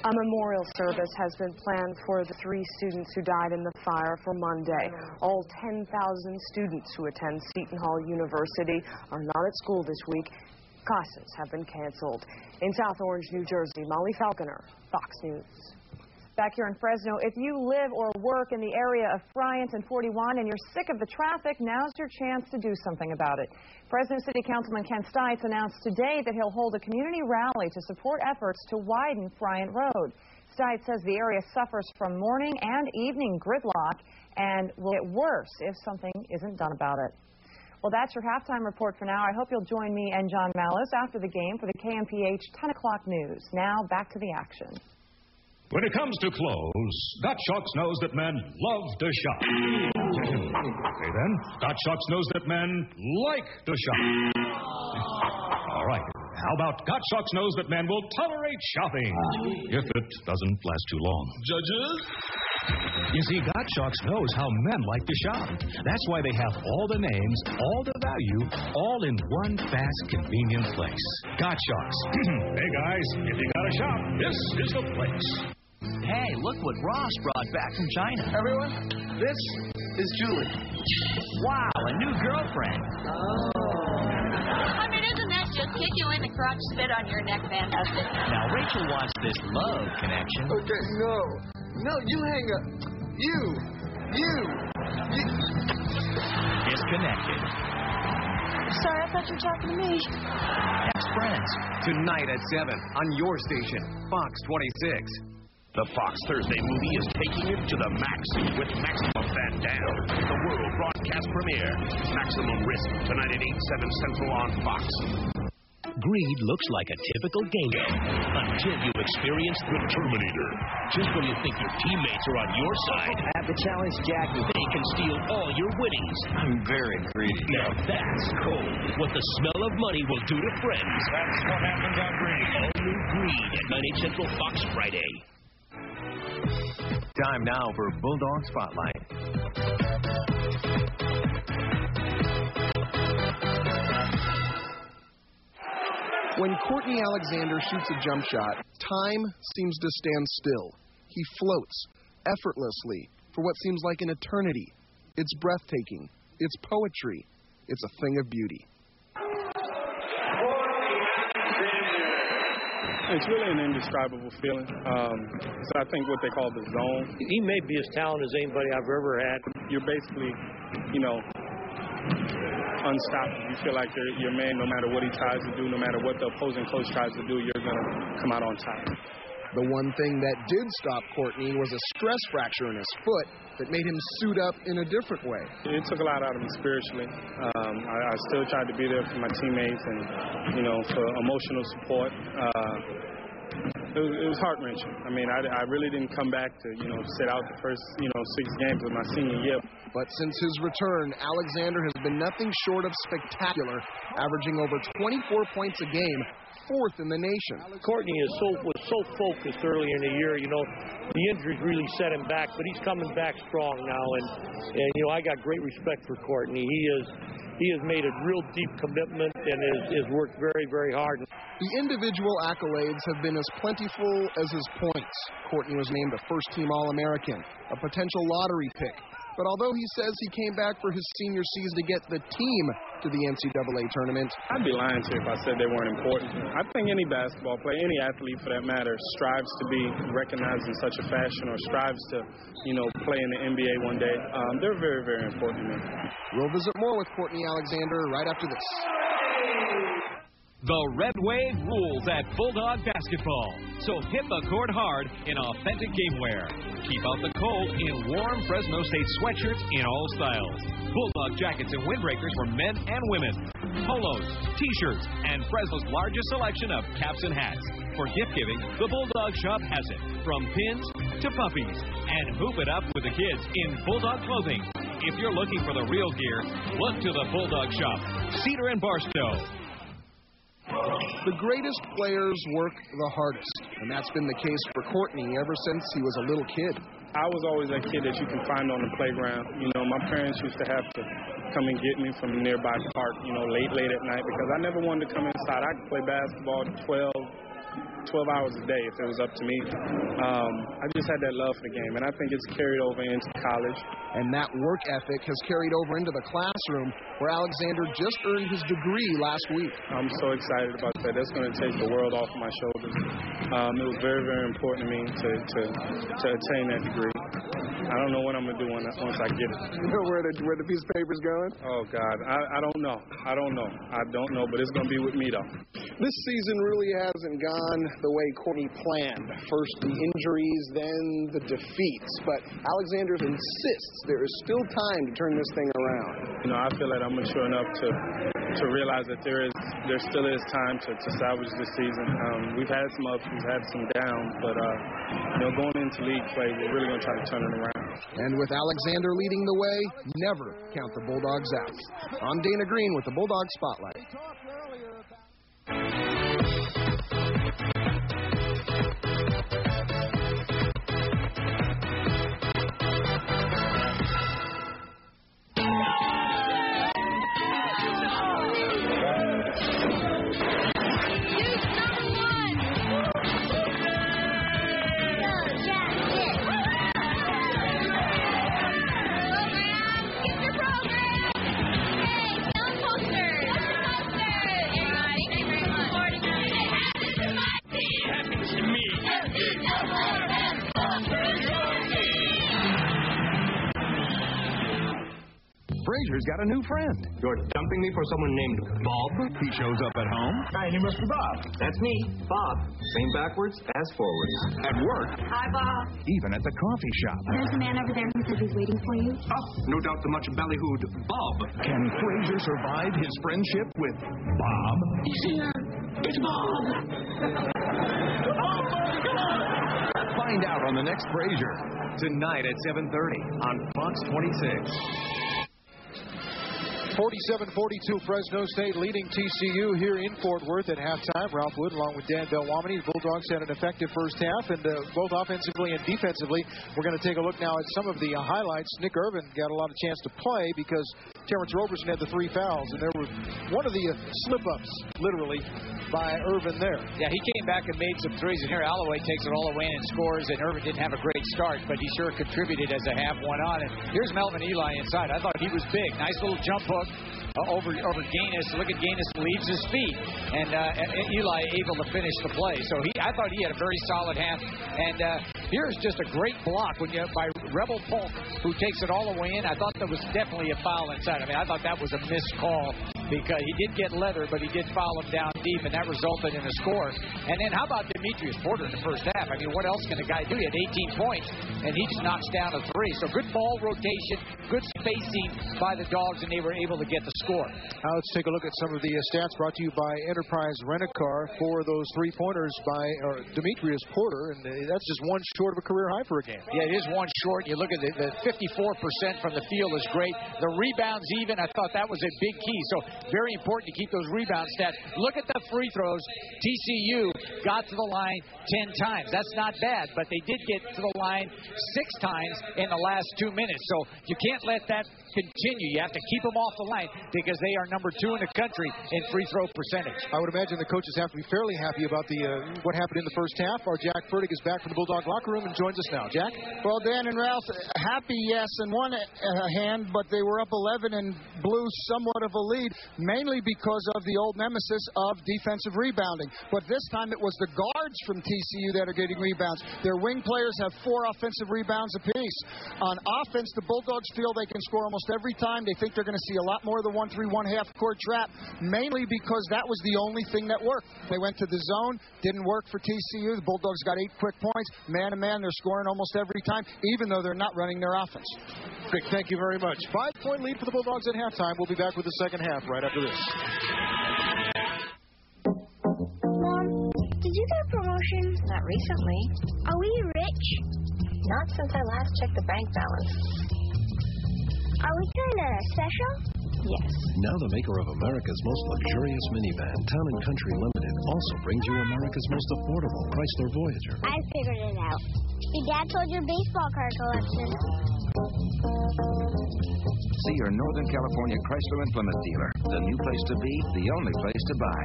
A memorial service has been planned for the 3 students who died in the fire for Monday. All 10,000 students who attend Seton Hall University are not at school this week. Classes have been canceled. In South Orange, New Jersey, Molly Falconer, Fox News. Back here in Fresno, if you live or work in the area of Bryant and 41 and you're sick of the traffic, now's your chance to do something about it. Fresno City Councilman Ken Stites announced today that he'll hold a community rally to support efforts to widen Bryant Road. Stites says the area suffers from morning and evening gridlock and will get worse if something isn't done about it. Well, that's your halftime report for now. I hope you'll join me and John Mallows after the game for the KMPH 10 o'clock news. Now, back to the action. When it comes to clothes, Gottschalks knows that men love to shop. Okay, then. Gottschalks knows that men like to shop. All right. How about Gottschalks knows that men will tolerate shopping if it doesn't last too long? Judges? You see, Gottschalk's knows how men like to shop. That's why they have all the names, all the value, all in one fast, convenient place. Gottschalk's. Hey, guys, if you gotta shop, this is the place. Hey, look what Ross brought back from China. Everyone, this is Julie. Wow, a new girlfriend. I mean, isn't that just kick you in the crotch, spit on your neck, fantastic? Now, Rachel wants this love connection. Okay, no, you hang up. You. Disconnected. Sorry, I thought you were talking to me. Ex-friends. Tonight at 7 on your station, Fox 26. The Fox Thursday movie is taking it to the max with Maximum Van Damme. The world broadcast premiere. Maximum Risk tonight at 8/7 Central on Fox. Greed looks like a typical game until you experience the Terminator. Just when you think your teammates are on your side, I have to challenge Jackie. They can steal all your winnings. I'm very greedy. Now that's cold. What the smell of money will do to friends. That's what happens on Greed. All new Greed at 9, 8 Central Fox Friday. Time now for Bulldog Spotlight. When Courtney Alexander shoots a jump shot, time seems to stand still. He floats effortlessly for what seems like an eternity. It's breathtaking. It's poetry. It's a thing of beauty. It's really an indescribable feeling. It's, I think, what they call the zone. He may be as talented as anybody I've ever had. You're basically, unstoppable. You feel like your man, no matter what he tries to do, no matter what the opposing coach tries to do, you're going to come out on top. The one thing that did stop Courtney was a stress fracture in his foot that made him suit up in a different way. It took a lot out of me spiritually. I still tried to be there for my teammates and, for emotional support. It was heart-wrenching. I mean, I really didn't come back to, sit out the first, 6 games of my senior year. But since his return, Alexander has been nothing short of spectacular, averaging over 24 points a game, 4th in the nation. Courtney was so focused early in the year. The injuries really set him back, but he's coming back strong now. And I got great respect for Courtney. He has made a real deep commitment and has worked very, very hard. The individual accolades have been as plentiful as his points. Courtney was named a first-team All-American, a potential lottery pick. But although he says he came back for his senior season to get the team to the NCAA tournament, I'd be lying to you if I said they weren't important. I think any basketball player, any athlete for that matter, strives to be recognized in such a fashion or strives to, play in the NBA one day. They're very, very important to me. We'll visit more with Courtney Alexander right after this. The Red Wave rules at Bulldog basketball. So hit the court hard in authentic game wear. Keep out the cold in warm Fresno State sweatshirts in all styles. Bulldog jackets and windbreakers for men and women. Polos, T-shirts, and Fresno's largest selection of caps and hats. For gift giving, the Bulldog shop has it. From pins to puppies. And hoop it up with the kids in Bulldog clothing. If you're looking for the real gear, look to the Bulldog shop. Cedar and Barstow. The greatest players work the hardest, and that's been the case for Courtney ever since he was a little kid. I was always that kid that you can find on the playground. My parents used to have to come and get me from a nearby park, late at night because I never wanted to come inside. I could play basketball 12 hours a day if it was up to me. I just had that love for the game, and I think it's carried over into college. And that work ethic has carried over into the classroom, where Alexander just earned his degree last week. I'm so excited about that. That's going to take the world off my shoulders. It was very, very important to me to attain that degree. I don't know what I'm going to do once I get it. You know where the piece of paper's going? Oh, God. I don't know. I don't know, but it's going to be with me, though. This season really hasn't gone the way Courtney planned. First the injuries, then the defeats. But Alexander insists there is still time to turn this thing around. I feel like I'm mature enough to realize that there still is time to salvage this season. We've had some ups, we've had some downs, but going into league play, we're really going to try to turn it around. And with Alexander leading the way, never count the Bulldogs out. I'm Dana Green with the Bulldog Spotlight. Alexander's got a new friend. You're dumping me for someone named Bob? He shows up at home. Hi, you must be Bob. That's me, Bob. Same backwards as forwards. At work. Hi, Bob. Even at the coffee shop. There's a man over there who says he's waiting for you. Oh, no doubt the much ballyhooed Bob. Can Fraser survive his friendship with Bob? He's here. It's Bob. Find out on the next Fraser. Tonight at 7:30 on Fox 26. 47-42, Fresno State leading TCU here in Fort Worth at halftime. Ralph Wood along with Dan Belwamini. The Bulldogs had an effective first half, and both offensively and defensively. We're going to take a look now at some of the highlights. Nick Irvin got a lot of chance to play because Terrence Roberson had the 3 fouls, and there was one of the slip-ups, literally, by Irvin there. Yeah, he came back and made some threes, and here Alloway takes it all away and scores, and Irvin didn't have a great start, but he sure contributed as the half went on. And here's Melvin Eli inside. I thought he was big. Nice little jump hook over Gaines. Look at Gaines leaves his feet, and Eli able to finish the play. So I thought he had a very solid half. And here's just a great block by Rebel Polk, who takes it all the way in. I thought there was definitely a foul inside. I mean, I thought that was a missed call because he did get leather, but he did foul him down deep, and that resulted in a score. And then how about Demetrius Porter in the first half? I mean, what else can a guy do? He had 18 points, and he just knocks down a 3. So good ball rotation, good spacing by the Dogs, and they were able to get the score. Now let's take a look at some of the stats brought to you by Enterprise Rent-A-Car for those 3-pointers by Demetrius Porter, and that's just one short of a career high for a game. Yeah, it is one short. You look at the 54% from the field is great. The rebounds even, I thought that was a big key. So very important to keep those rebound stats. Look at the free throws. TCU got to the line 10 times. That's not bad, but they did get to the line 6 times in the last 2 minutes. So you can't let that continue. You have to keep them off the line because they are number 2 in the country in free throw percentage. I would imagine the coaches have to be fairly happy about what happened in the first half. Our Jack Furtick is back from the Bulldog locker room and joins us now. Jack? Well, Dan and Ralph, happy, yes, in one hand, but they were up 11 and blew somewhat of a lead, mainly because of the old nemesis of defensive rebounding. But this time it was the guards from TCU that are getting rebounds. Their wing players have 4 offensive rebounds apiece. On offense, the Bulldogs feel they can score almost every time. They think they're going to see a lot more of the 1-3, 1/2 court trap, mainly because that was the only thing that worked. They went to the zone, didn't work for TCU. The Bulldogs got 8 quick points. Man-to-man, they're scoring almost every time, even though they're not running their offense. Rick, thank you very much. 5-point lead for the Bulldogs at halftime. We'll be back with the second half right after this. Mom, did you get a promotion? Not recently. Are we rich? Not since I last checked the bank balance. Are we kind of special? Yes. Now the maker of America's most luxurious minivan, Town & Country Limited, also brings you America's most affordable Chrysler Voyager. I figured it out. Your dad told your baseball card collection. See your Northern California Chrysler and Plymouth dealer. The new place to be, the only place to buy.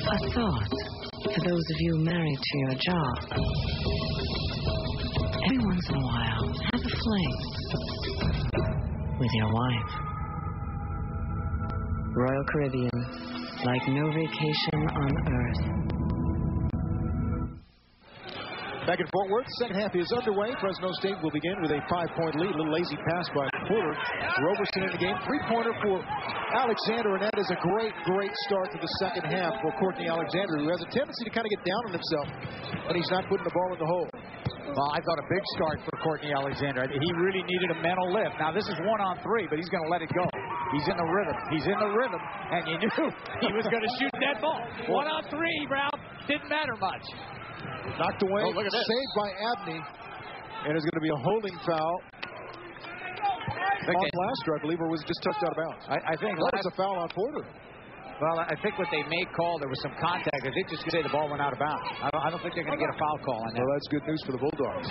A thought for those of you married to your job. Every once in a while, have a fling with your wife. Royal Caribbean, like no vacation on earth. Back in Fort Worth, second half is underway. Fresno State will begin with a 5-point lead. A little lazy pass by Porter. Roberson in the game. 3-pointer for Alexander, and that is a great start to the second half for Courtney Alexander, who has a tendency to kind of get down on himself when he's not putting the ball in the hole. Well, I thought a big start for Courtney Alexander. He really needed a mental lift. Now, this is 1-on-3, but he's going to let it go. He's in the rhythm, and you knew he was going to shoot that ball. 1-on-3, Brown. Didn't matter much. Knocked away, saved by Abney, and it's going to be a holding foul. On Blaster, I believe, or was it just touched out of bounds? I think that was a foul on Porter. Well, I think what they may call, there was some contact. I think just say the ball went out of bounds. I don't think they're going to get a foul call on that. Well, that's good news for the Bulldogs.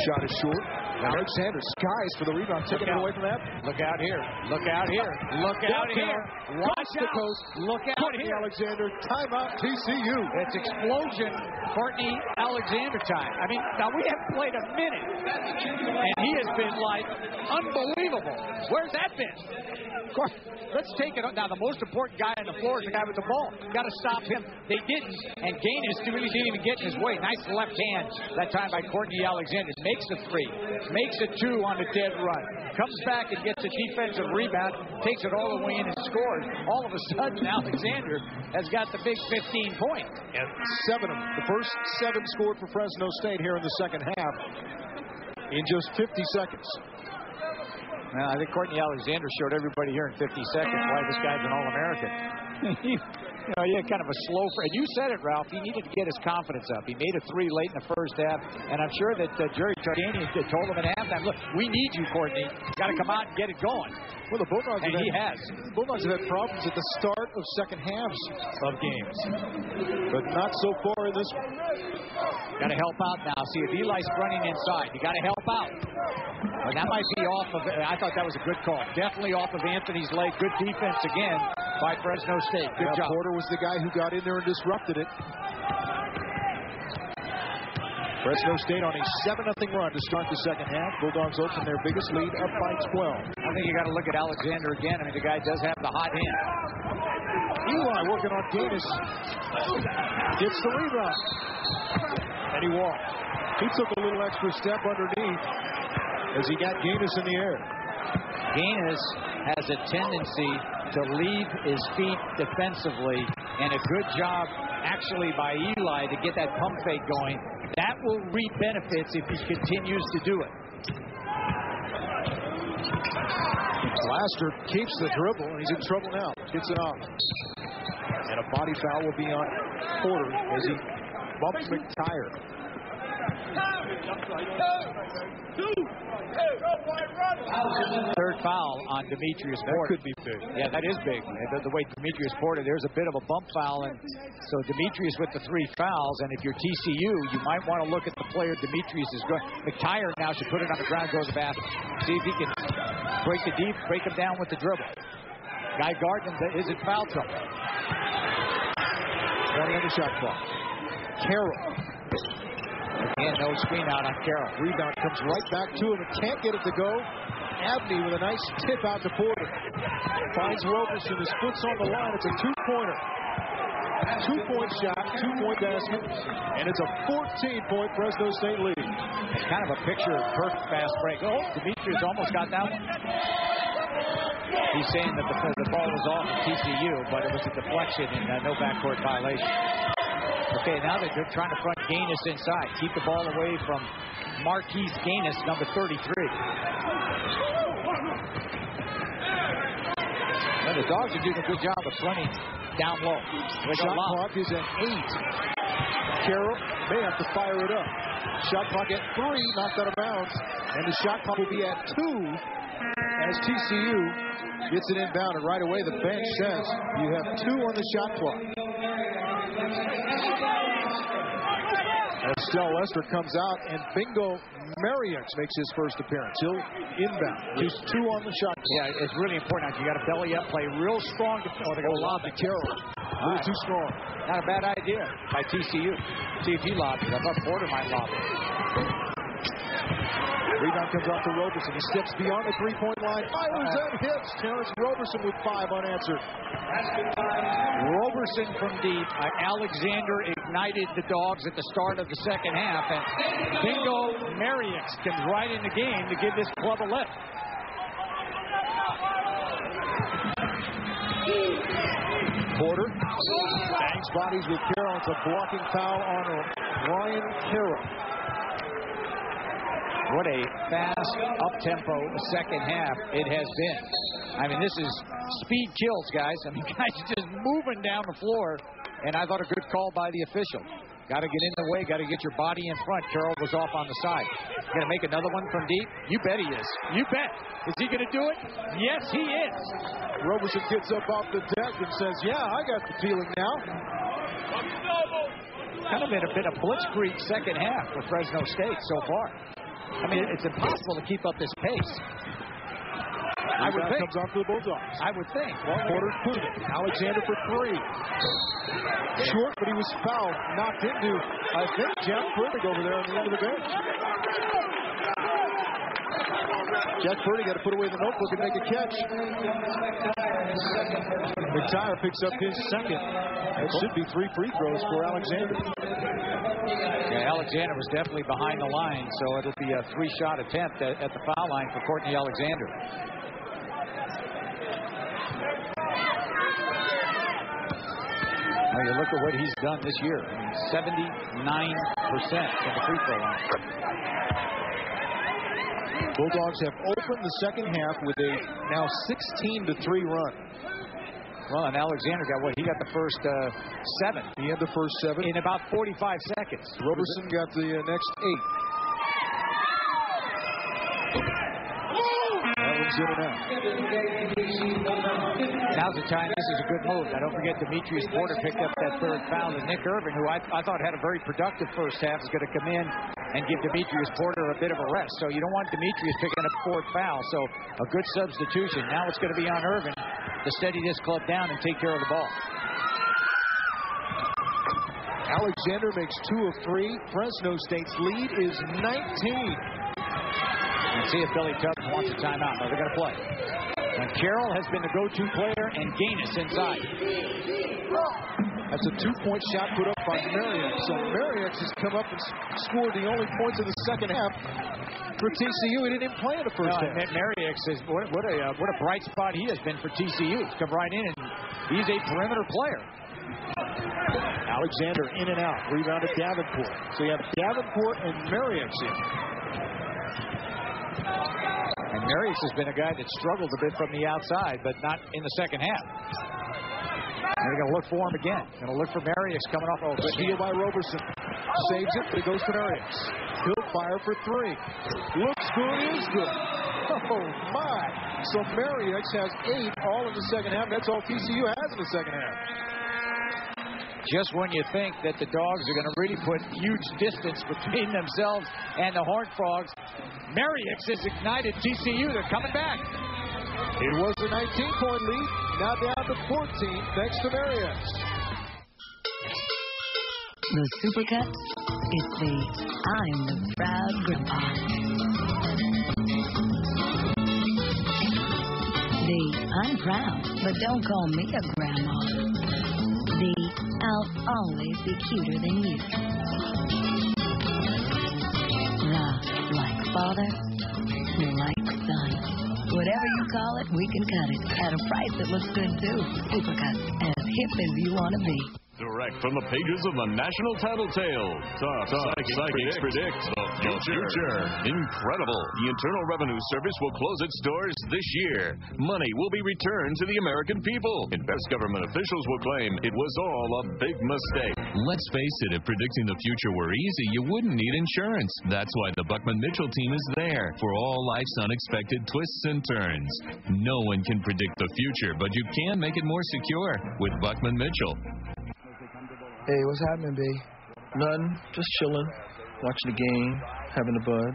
Shot is short. Alexander skies for the rebound, taking it away from that. Look out here. Look out here. Look out here. Watch the coast. Look out Courtney here. Alexander, timeout TCU. It's explosion, Courtney Alexander time. I mean, now we haven't played a minute, and he has been like unbelievable. Where's that been? Let's take it. Now, the most important guy on the floor is the guy with the ball. Got to stop him. They didn't, and Gaines really didn't even get in his way. Nice left hand that time by Courtney Alexander. Makes a 3. Makes a 2 on a dead run. Comes back and gets a defensive rebound. Takes it all the way in and scores. All of a sudden, Alexander has got the big 15 points. And 7 of them. The first 7 scored for Fresno State here in the second half in just 50 seconds. Well, I think Courtney Alexander showed everybody here in 50 seconds why this guy's an All-American. He had kind of a slow. And you said it, Ralph. He needed to get his confidence up. He made a 3 late in the first half, and I'm sure that Jerry Tarkanian told him at halftime, "Look, we need you, Courtney. Got to come out and get it going." Well, the Bulldogs Bulldogs have had problems at the start of second halves of games, but not so far in this one. Got to help out now. See if Eli's running inside. You got to help out. Well, that might be off of. I thought that was a good call. Definitely off of Anthony's leg. Good defense again by Fresno State. Good job. Porter was the guy who got in there and disrupted it. Fresno State on a 7-0 run to start the second half. Bulldogs open their biggest lead up by 12. I think you got to look at Alexander again. I mean, the guy does have the hot hand. Eli working on Gaines. Gets the rebound. And he walked. He took a little extra step underneath as he got Gaines in the air. Gaines has a tendency to leave his feet defensively, and a good job actually by Eli to get that pump fake going. That will reap benefits if he continues to do it. Blaster keeps the dribble, and he's in trouble now. Gets it off. And a body foul will be on Porter as he bumps McTire. Third foul on Demetrius Porter. That could be big. Yeah, that is big. The way Demetrius Porter, there's a bit of a bump foul, and so Demetrius with the 3 fouls. And if you're TCU, you might want to look at the player Demetrius is going. McTire now should put it on the ground, go to the basket. See if he can break him down with the dribble. Guy guarding is in foul trouble. 20 on the shot clock. Carroll. Again, no screen out on Carroll. Rebound comes right back to him and can't get it to go. Abney with a nice tip out to Porter. Finds Roberson. His foot's on the line. It's a 2-pointer. 2-point shot, 2-point basket, and it's a 14-point Fresno State lead. It's kind of a picture of perfect fast break. Oh, Demetrius almost got that one. He's saying that the ball was off of TCU, but it was a deflection and no backcourt violation. Okay, now they're trying to front Gaines inside. Keep the ball away from Marquise Gaines, number 33. Well, the Dogs are doing a good job of fronting down low. Shot clock is at 8. Carroll may have to fire it up. Shot clock at 3, knocked out of bounds. And the shot clock will be at 2 as TCU gets it inbound. And right away the bench says you have 2 on the shot clock. Estelle Lester comes out, and Bingo Mariux makes his first appearance. He'll inbound. He's 2 on the shot clock. Yeah, it's really important. You got to belly up, play real strong. Oh, they got to lob to Carroll. A little too strong. Not a bad idea by TCU. See if he lobs it. I thought Porter might lob it. Rebound comes off to Roberson. He steps beyond the 3-point line. Fires and hits. Terrence Roberson with 5 unanswered. Roberson from deep. Alexander ignited the Dogs at the start of the second half. And Bingo Mariux comes right in the game to give this club a lift. Porter bangs bodies with Carroll. It's a blocking foul on Ryan Carroll. What a fast, up-tempo second half it has been. I mean, this is speed kills, guys. I mean, guys just moving down the floor, and I thought a good call by the official. Got to get in the way, got to get your body in front. Carroll was off on the side. Going to make another one from deep? You bet he is. You bet. Is he going to do it? Yes, he is. Roberson gets up off the deck and says, yeah, I got the feeling now. Kind of been a bit of blitzkrieg second half for Fresno State so far. I mean, it's impossible to keep up this pace. I would think. Comes off to the Bulldogs. I would think. Porter's putting it. Alexander for three. Short, but he was fouled. Knocked into, I think, Jack Burdick over there on the end of the bench. Jack Burdick got to put away the notebook and make a catch. McTire picks up his second. It should be 3 free throws for Alexander. Yeah, Alexander was definitely behind the line, so it'll be a 3-shot attempt at the foul line for Courtney Alexander. Well, you look at what he's done this year. I mean, 79% from the free throw line. Bulldogs have opened the second half with a now 16-3 run. Well, and Alexander got what? He got the first 7. He had the first 7. In about 45 seconds. Roberson got the next 8. That one's in and out. Now's the time. This is a good move. Now, don't forget Demetrius Porter picked up that third foul. And Nick Irvin, who I thought had a very productive first half, is going to come in and give Demetrius Porter a bit of a rest. So you don't want Demetrius picking up 4th foul. So a good substitution. Now it's going to be on Irvin to steady this club down and take care of the ball. Alexander makes 2 of 3. Fresno State's lead is 19. Let's see if Billy Tubbs wants a timeout. No, they're going to play. And Carroll has been the go-to player, and Gaines inside. That's a 2-point shot put up by Mariex. So Mariex has come up and scored the only points of the second half for TCU. He didn't even play in the first half. Mariex is what a bright spot he has been for TCU. He's come right in, and he's a perimeter player. Alexander in and out. Rebounded Davenport. So you have Davenport and Mariex in. And Mariex has been a guy that struggled a bit from the outside, but not in the second half. And they're going to look for him again. Going to look for Mariex coming off. Oh, good steal by Roberson. Saves it, but it goes to Mariex. He'll fire for 3. Looks good, is good. Oh, my. So Mariex has 8 all in the second half. That's all TCU has in the second half. Just when you think that the Dogs are going to really put huge distance between themselves and the Horned Frogs, Mariex has ignited TCU. They're coming back. It was a 19-point lead. Now down to 14 thanks to Mariex. The Supercuts is the I'm the Proud Grandpa. The I'm proud, but don't call me a grandma. The I'll always be cuter than you. The like father, like son. Whatever you call it, we can cut it at a price that looks good too. Supercuts, as hip as you want to be. Direct from the pages of the National Tattletale. Psychics predict the future. Incredible. The Internal Revenue Service will close its doors this year. Money will be returned to the American people. And best government officials will claim it was all a big mistake. Let's face it, if predicting the future were easy, you wouldn't need insurance. That's why the Buckman-Mitchell team is there for all life's unexpected twists and turns. No one can predict the future, but you can make it more secure with Buckman-Mitchell. Hey, what's happening, B? Nothing. Just chilling. Watching the game. Having a bud.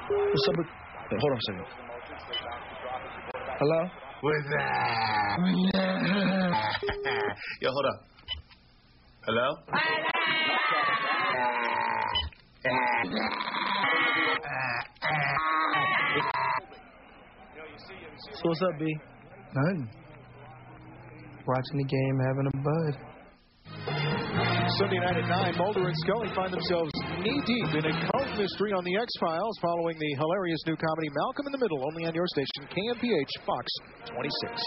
What's up with... Hey, hold on a second. Hello? What's that? Yo, hold up. Hello? So what's up, B? Nothing. Watching the game, having a bud. Sunday night at 9, Mulder and Scully find themselves knee-deep in a cult mystery on The X-Files following the hilarious new comedy Malcolm in the Middle, only on your station, KMPH, Fox 26.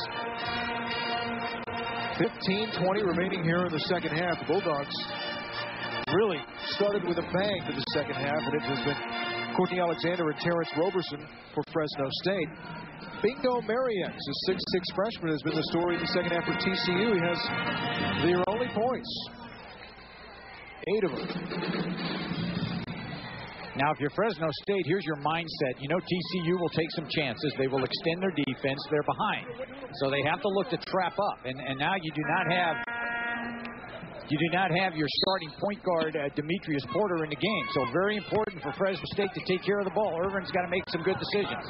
15-20 remaining here in the second half. The Bulldogs really started with a bang to the second half, and it has been Courtney Alexander and Terrence Roberson for Fresno State. Bingo Mariex, a 6'6 freshman, has been the story in the second half for TCU. He has their only points. 8 of them. Now, if you're Fresno State, here's your mindset. You know TCU will take some chances. They will extend their defense. They're behind. So they have to look to trap up. And now you do not have you do not have your starting point guard, Demetrius Porter, in the game. So very important for Fresno State to take care of the ball. Irvin's got to make some good decisions.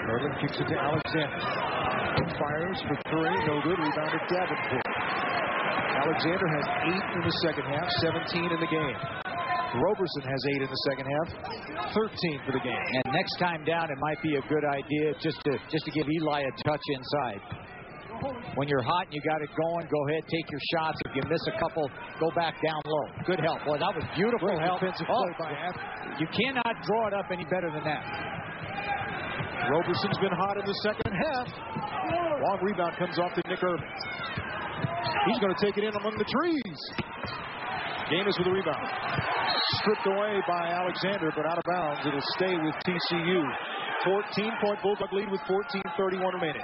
Irvin kicks it to Alexander. Fires for three. No good. Rebounded Davenport. Alexander has 8 in the second half, 17 in the game. Roberson has 8 in the second half, 13 for the game. And next time down, it might be a good idea just to give Eli a touch inside. When you're hot and you got it going, go ahead, take your shots. If you miss a couple, go back down low. Good help. Boy, that was beautiful help. Defensive play by Athens. You cannot draw it up any better than that. Roberson's been hot in the second half. Long rebound comes off to Nick Irvin. He's going to take it in among the trees. Gaines with the rebound. Stripped away by Alexander, but out of bounds. It'll stay with TCU. 14-point Bulldog lead with 14:31 remaining.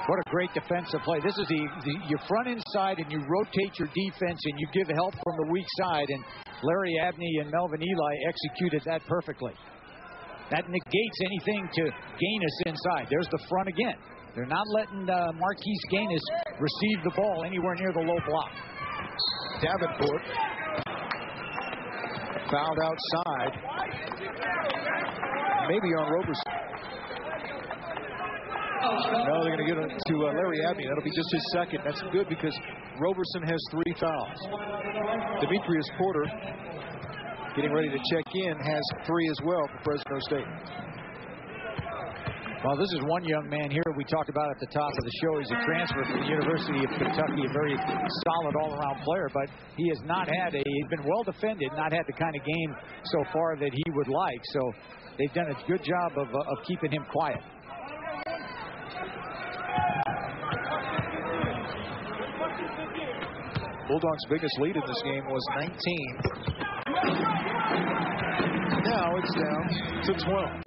What a great defensive play. This is you front inside and you rotate your defense and you give help from the weak side. And Larry Abney and Melvin Eli executed that perfectly. That negates anything to Gaines inside. There's the front again. They're not letting Marquise Gaines receive the ball anywhere near the low block. Davenport fouled outside. Maybe on Roberson. No, they're going to get it to Larry Abney. That'll be just his second. That's good because Roberson has 3 fouls. Demetrius Porter, getting ready to check in, has 3 as well for Fresno State. Well, this is one young man here we talked about at the top of the show. He's a transfer from the University of Kentucky, a very solid all-around player, but he has not had he's been well defended, not had the kind of game so far that he would like. So they've done a good job of keeping him quiet. Bulldogs' biggest lead in this game was 19. Now it's down to 12.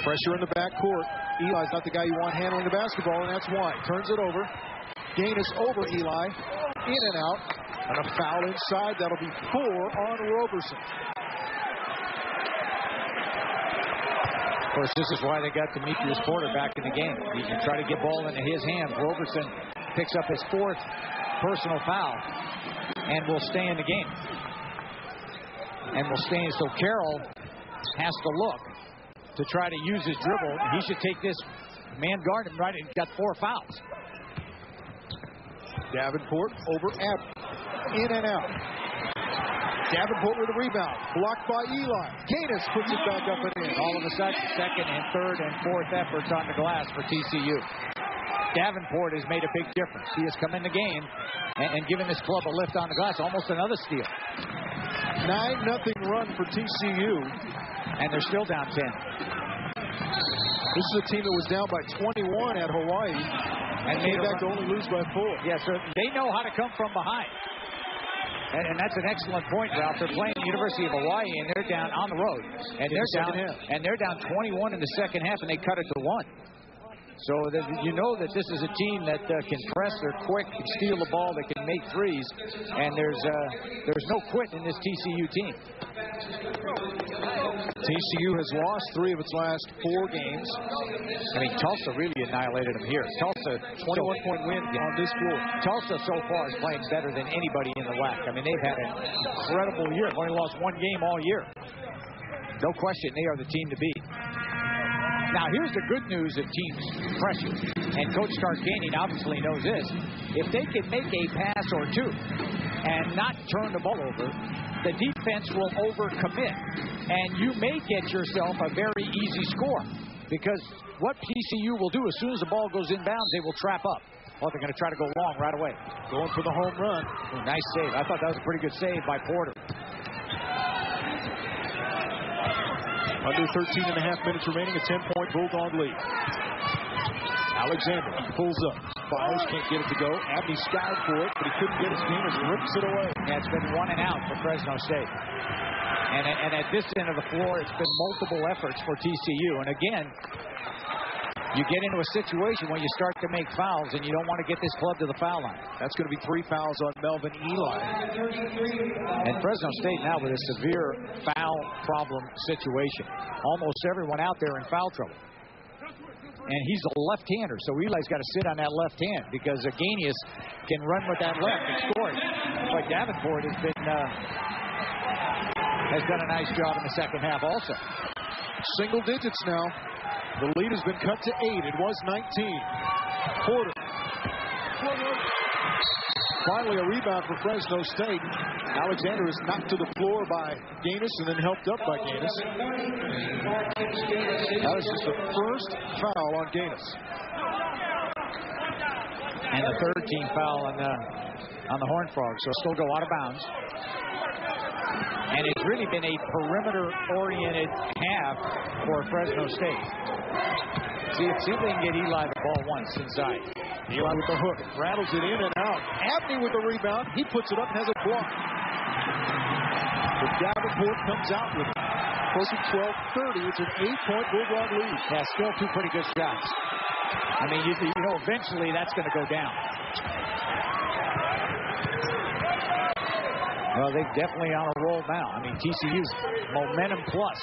Pressure in the backcourt. Eli's not the guy you want handling the basketball, and that's why. Turns it over. Gaines over Eli. In and out. And a foul inside. That'll be 4 on Roberson. Of course, this is why they got Demetrius Porter back in the game. He can try to get ball into his hands. Roberson picks up his 4th personal foul and will stay in the game. And will stay in. So Carroll has to look to try to use his dribble. He should take this man guard him right. He's got 4 fouls. Davenport over Abney. In and out. Davenport with a rebound. Blocked by Eli. Gaines puts it back up and in. All of a sudden, 2nd and 3rd and 4th efforts on the glass for TCU. Davenport has made a big difference. He has come in the game and given this club a lift on the glass. Almost another steal. 9-0 run for TCU. And they're still down 10. This is a team that was down by 21 at Hawaii. And came back to only lose by 4. Yeah, so they know how to come from behind. And that's an excellent point, Ralph. They're playing the University of Hawaii, and they're down on the road. And they're down 21 in the second half, and they cut it to 1. So you know that this is a team that can press, they're quick, can steal the ball, they can make threes, and there's no quitting in this TCU team. TCU has lost 3 of its last 4 games. I mean, Tulsa really annihilated them here. Tulsa, 21-point win on this floor. Tulsa so far is playing better than anybody in the WAC. I mean, they've had an incredible year. They've only lost 1 game all year. No question, they are the team to beat. Now, here's the good news of teams' pressure. And Coach Tarkanian obviously knows this. If they can make a pass or 2 and not turn the ball over, the defense will overcommit. And you may get yourself a very easy score. Because what TCU will do as soon as the ball goes inbounds, they will trap up. Oh, they're going to try to go long right away. Going for the home run. Oh, nice save. I thought that was a pretty good save by Porter. Under 13.5 minutes remaining, a 10-point Bulldog lead. Alexander pulls up. Fires, can't get it to go. Abney skied for it, but he couldn't get his team and rips it away. Yeah, it's been 1 and out for Fresno State. And at this end of the floor, it's been multiple efforts for TCU. And again, you get into a situation when you start to make fouls, and you don't want to get this club to the foul line. That's going to be 3 fouls on Melvin Eli. And Fresno State now with a severe foul problem situation. Almost everyone out there in foul trouble. And he's a left-hander, so Eli's got to sit on that left hand because Aganius can run with that left and score. But Davenport has done a nice job in the second half also. Single digits now. The lead has been cut to 8. It was 19. Porter. Finally a rebound for Fresno State. Alexander is knocked to the floor by Gaines and then helped up by Gaines. That is just the first foul on Gaines. And the third team foul on the Horned Frogs, so still go out of bounds. And it's really been a perimeter-oriented half for Fresno State. See if they can get Eli the ball once inside. Eli with the hook, rattles it in and out. Abney with the rebound. He puts it up and has it blocked. But Davenport comes out with it. Closing 12-30. It's an 8-point Bulldog lead. Yeah, still 2 pretty good shots. I mean, you know, eventually that's going to go down. Well, they're definitely on a roll now. I mean, TCU's momentum plus.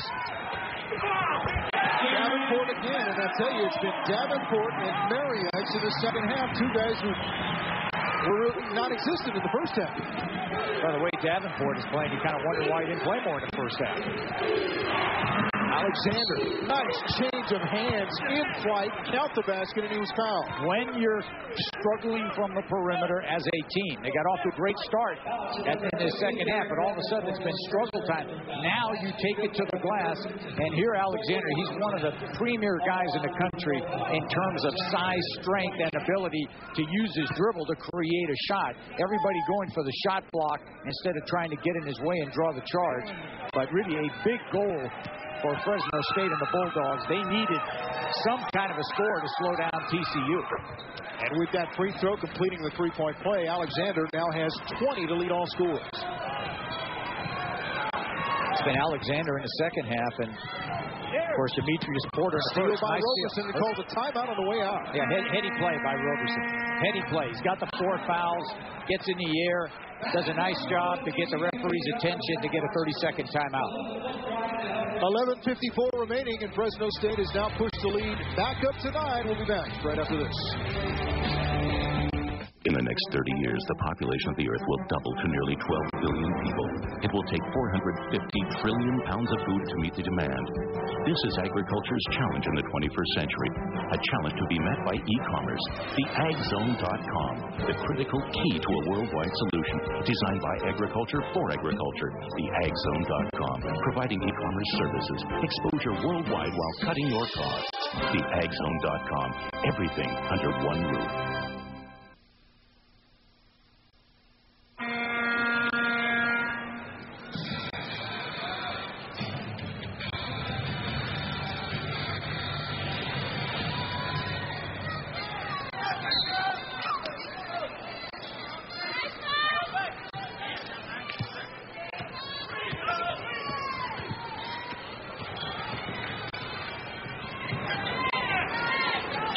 Davenport again, and I tell you, it's been Davenport and Mariax in the second half. 2 guys who were non-existent in the first half. By the way Davenport is playing, you kind of wonder why he didn't play more in the first half. Alexander, nice change of hands in flight, count the basket, and he was fouled. When you're struggling from the perimeter as a team, they got off to a great start in the second half, but all of a sudden it's been struggle time. Now you take it to the glass, and here Alexander, he's one of the premier guys in the country in terms of size, strength, and ability to use his dribble to create a shot. Everybody going for the shot block instead of trying to get in his way and draw the charge. But really a big goal for Fresno State and the Bulldogs. They needed some kind of a score to slow down TCU. And with that free throw completing the 3-point play, Alexander now has 20 to lead all scorers. It's been Alexander in the second half, and of course Demetrius Porter. Steal by Roberson and called a timeout on the way out. Yeah, heady play by Roberson. Heady play. He's got the 4 fouls, gets in the air, does a nice job to get the referee's attention to get a 30-second timeout. 11:54 remaining, and Fresno State has now pushed the lead back up to 9. We'll be back right after this. In the next 30 years, the population of the Earth will double to nearly 12 billion people. It will take 450 trillion pounds of food to meet the demand. This is agriculture's challenge in the 21st century, a challenge to be met by e-commerce. The AgZone.com, the critical key to a worldwide solution, designed by agriculture for agriculture. The AgZone.com, providing e-commerce services, exposure worldwide while cutting your costs. The AgZone.com, everything under one roof.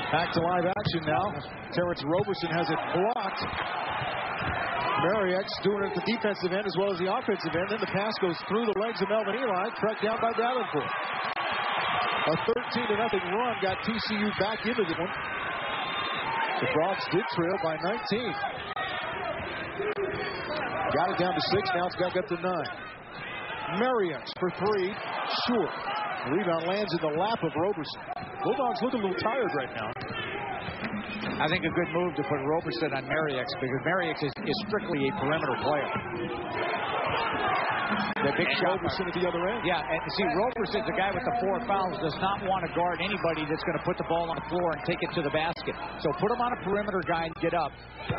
Back to live action now. Terrence Roberson has it blocked. Mariax doing it at the defensive end as well as the offensive end. Then the pass goes through the legs of Melvin Eli, tracked down by Davenport. A 13-0 run got TCU back into the one. The Frogs did trail by 19. Got it down to 6. Now it's back up to 9. Mariax for 3. Short. The rebound lands in the lap of Roberson. Bulldogs look a little tired right now. I think a good move to put Roberson on Mariax because Mariax is strictly a perimeter player. The big shot. Roberson at the other end. Yeah, and see, Roberson's a guy with the 4 fouls, does not want to guard anybody that's going to put the ball on the floor and take it to the basket. So put him on a perimeter guy and get up.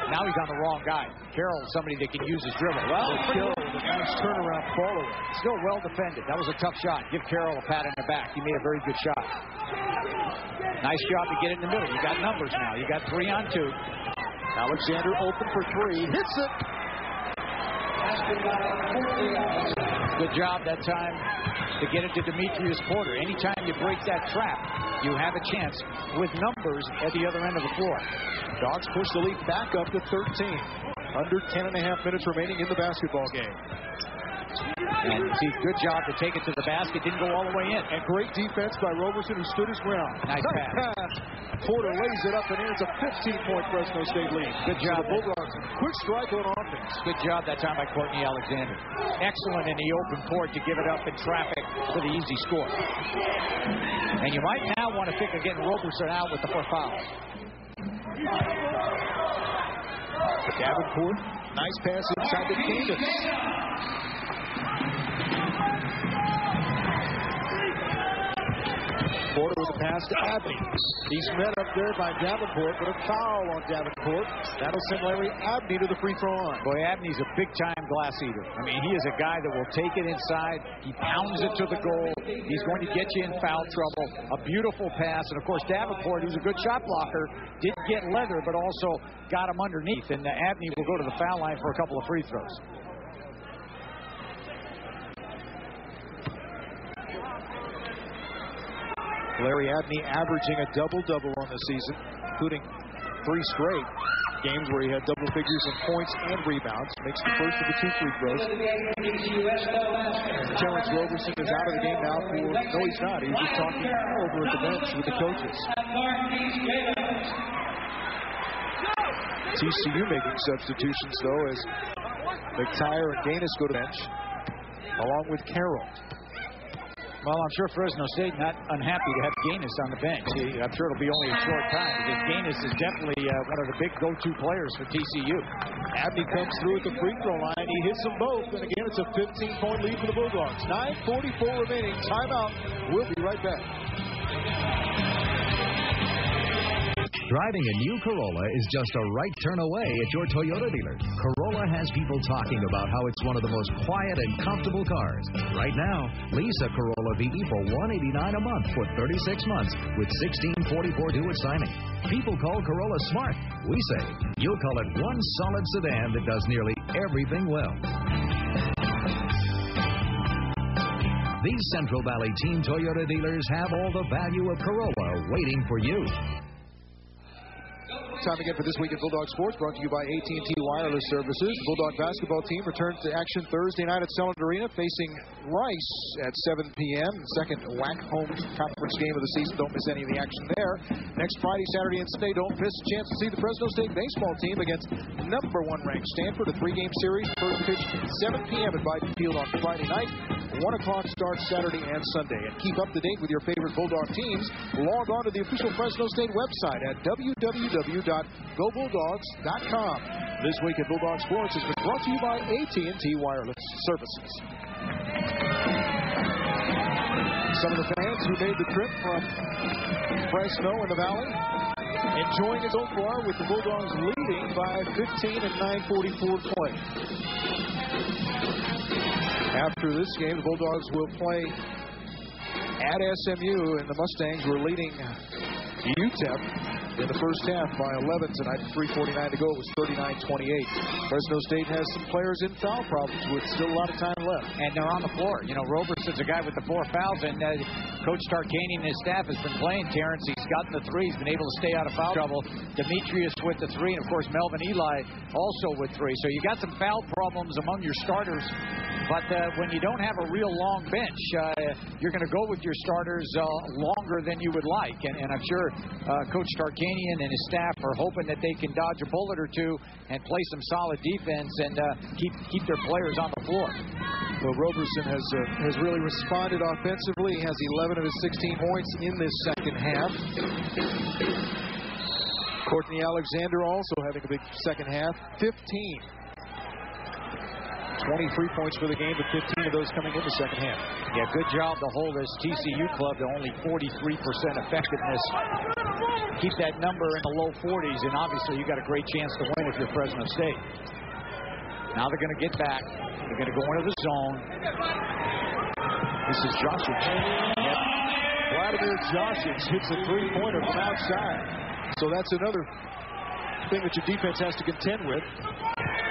Now he's on the wrong guy. Carroll, somebody that can use his dribble. Well, Carroll with a nice turnaround follow. Still well defended. That was a tough shot. Give Carroll a pat on the back. He made a very good shot. Nice job to get it in the middle. You got numbers now. You got 3 on 2. Alexander open for 3. Hits it. Good job that time to get it to Demetrius Porter. Anytime you break that trap, you have a chance with numbers at the other end of the floor. Dogs push the lead back up to 13. Under 10.5 minutes remaining in the basketball game. And see, good job to take it to the basket. Didn't go all the way in. And great defense by Roberson, who stood his ground. Nice pass. Porter lays it up and in. It's a 15-point Fresno State lead. Good job. So the Bulldogs, quick strike on offense. Good job that time by Courtney Alexander. Excellent in the open court to give it up in traffic for the easy score. And you might now want to think of getting Roberson out with the 4 fouls. Davenport, nice pass inside the Candace. Porter with a pass to Abney. He's met up there by Davenport, but a foul on Davenport. That'll send Larry Abney to the free throw line. Boy, Abney's a big-time glass eater. I mean, he is a guy that will take it inside. He pounds it to the goal. He's going to get you in foul trouble. A beautiful pass. And, of course, Davenport, who's a good shot blocker, didn't get leather, but also got him underneath. And Abney will go to the foul line for a couple of free throws. Larry Abney averaging a double-double on the season, including 3 straight games where he had double figures in points and rebounds. Makes the first of the 2 free throws. Terrence Roberson is out of the game now. No, he's not. He was just talking over at the bench with the coaches. TCU making substitutions, though, as McTire and Gaines go to bench, along with Carroll. Well, I'm sure Fresno State not unhappy to have Gaines on the bench. I'm sure it'll be only a short time because Gaines is definitely one of the big go-to players for TCU. Abney comes through at the free throw line. He hits them both, and again, it's a 15-point lead for the Bulldogs. 9:44 remaining. Timeout. We'll be right back. Driving a new Corolla is just a right turn away at your Toyota dealer. Corolla has people talking about how it's one of the most quiet and comfortable cars. Right now, lease a Corolla VE for $189 a month for 36 months with $16.44 due at signing. People call Corolla smart. We say you'll call it one solid sedan that does nearly everything well. These Central Valley Team Toyota dealers have all the value of Corolla waiting for you. Time again for This Week in Bulldog Sports, brought to you by AT&T Wireless Services. The Bulldog basketball team returns to action Thursday night at Selland Arena, facing Rice at 7 p.m. Second WAC home conference game of the season. Don't miss any of the action there. Next Friday, Saturday, and Sunday, don't miss a chance to see the Fresno State baseball team against #1 ranked Stanford. A 3-game series. First pitch 7 p.m. at Biden Field on Friday night. 1 o'clock starts Saturday and Sunday. And keep up to date with your favorite Bulldog teams. Log on to the official Fresno State website at www.gobulldogs.com. This Week at Bulldog Sports has been brought to you by AT&T Wireless Services. Some of the fans who made the trip from Fresno in the Valley enjoying it so far, with the Bulldogs leading by 15 and 9:44 play. After this game, the Bulldogs will play at SMU, and the Mustangs were leading UTEP in the first half by 11 tonight. 3:49 to go. It was 39-28. Fresno State has some players in foul problems with still a lot of time left. And they're on the floor. You know, Roberson's a guy with the 4 fouls, and Coach Tarkanian and his staff has been playing Terrence. He's gotten the 3. He's been able to stay out of foul trouble. Demetrius with the 3, and, of course, Melvin Eli also with 3. So you got some foul problems among your starters. But when you don't have a real long bench, you're going to go with your starters longer than you would like. And I'm sure Coach Tarkanian and his staff are hoping that they can dodge a bullet or two and play some solid defense and keep their players on the floor. Well, Roberson has really responded offensively. He has 11 of his 16 points in this second half. Courtney Alexander also having a big second half. 15. 23 points for the game, but 15 of those coming in the second half. Yeah, good job to hold this TCU club to only 43% effectiveness. Keep that number in the low 40s, and obviously you got a great chance to win if you're Fresno State. Now they're going to get back. They're going to go into the zone. This is Josic. Yep. Vladimir Josic hits a 3-pointer from outside. So that's another thing that your defense has to contend with.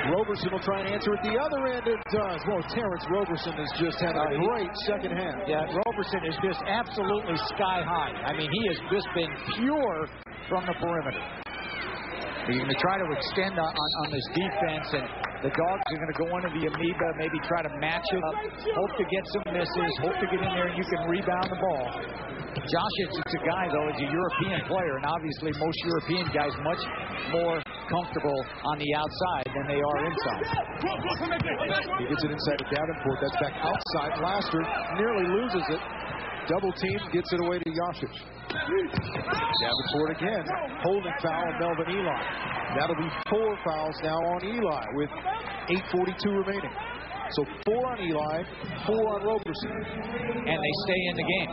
Roberson will try and answer at the other end. It does. Well, Terrence Roberson has just had a great second half. Yeah, Roberson is just absolutely sky high. I mean, he has just been pure from the perimeter. You're going to try to extend on this defense, and the Dogs are going to go into the amoeba, maybe try to match it up, hope to get some misses, hope to get in there and you can rebound the ball. Josic, it's a guy, though, is a European player, and obviously most European guys much more comfortable on the outside than they are inside. He gets it inside to Davenport. That's back outside. Laster nearly loses it. Double team, gets it away to Josic. Davenport again. Holding foul on Melvin Eli. That'll be 4 fouls now on Eli with 8:42 remaining. So 4 on Eli, 4 on Roberson. And they stay in the game.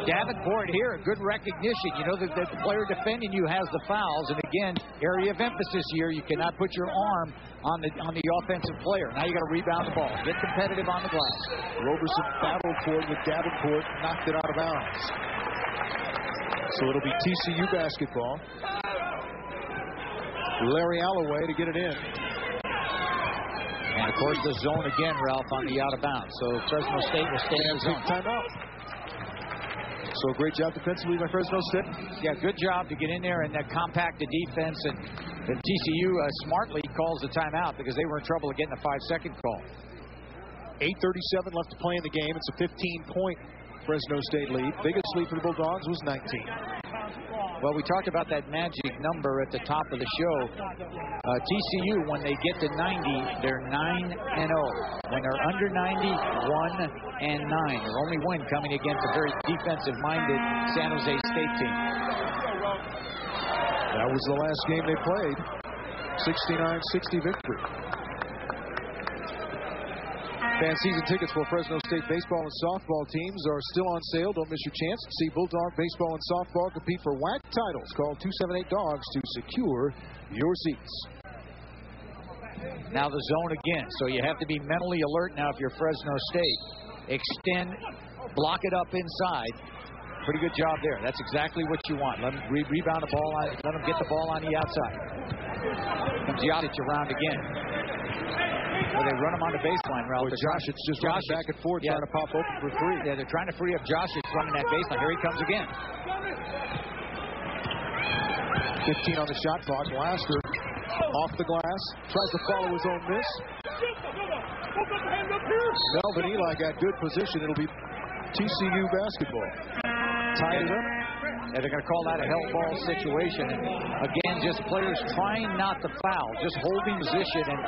Davenport here, good recognition. You know that the player defending you has the fouls. And again, area of emphasis here. You cannot put your arm on the offensive player. Now you got to rebound the ball. Get competitive on the glass. Roberson battled for it with Davenport, knocked it out of bounds. So it'll be TCU basketball. Larry Alloway to get it in. And, of course, the zone again, Ralph, on the out-of-bounds. So Fresno State will stay in the zone. Timeout. So great job defensively by Fresno State. Yeah, good job to get in there and compact the defense. And TCU smartly calls the timeout because they were in trouble of getting a 5-second call. 8:37 left to play in the game. It's a 15-point Fresno State lead. Biggest lead for the Bulldogs was 19. Well, we talked about that magic number at the top of the show. TCU, when they get to 90, they're 9-0. When they're under 90, 1-9. Their only win coming against a very defensive-minded San Jose State team. That was the last game they played. 69-60 victory. Fan season tickets for Fresno State baseball and softball teams are still on sale. Don't miss your chance to see Bulldog baseball and softball compete for WAC titles. Call 278-DOGS to secure your seats. Now the zone again. So you have to be mentally alert now if you're Fresno State. Extend, block it up inside. Pretty good job there. That's exactly what you want. Let them rebound the ball. Let them get the ball on the outside. Comes Josic around again. Well, they run him on the baseline, Ralph. Josh, it's just running back and forth, trying to pop open for 3. Yeah, they're trying to free up Josh. It's running that baseline. Here he comes again. 15 on the shot clock. Laster off the glass. Tries to follow his own miss. Melvin Eli got good position. It'll be TCU basketball. Tied it up. Yeah, they're going to call that a hell ball situation. And again, just players trying not to foul, just holding position, and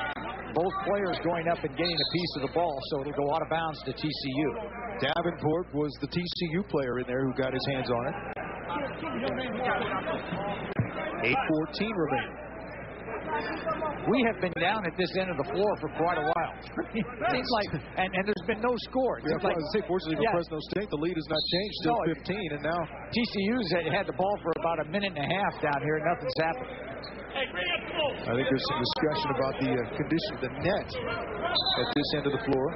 both players going up and getting a piece of the ball, so it'll go out of bounds to TCU. Davenport was the TCU player in there who got his hands on it. 8:14 remaining. We have been down at this end of the floor for quite a while. It seems like, and there's been no score. Yeah, like, fortunately for Fresno State, the lead has not changed. Still 15, and now TCU's had the ball for about a minute and a half down here. Nothing's happened. I think there's some discussion about the condition of the net at this end of the floor.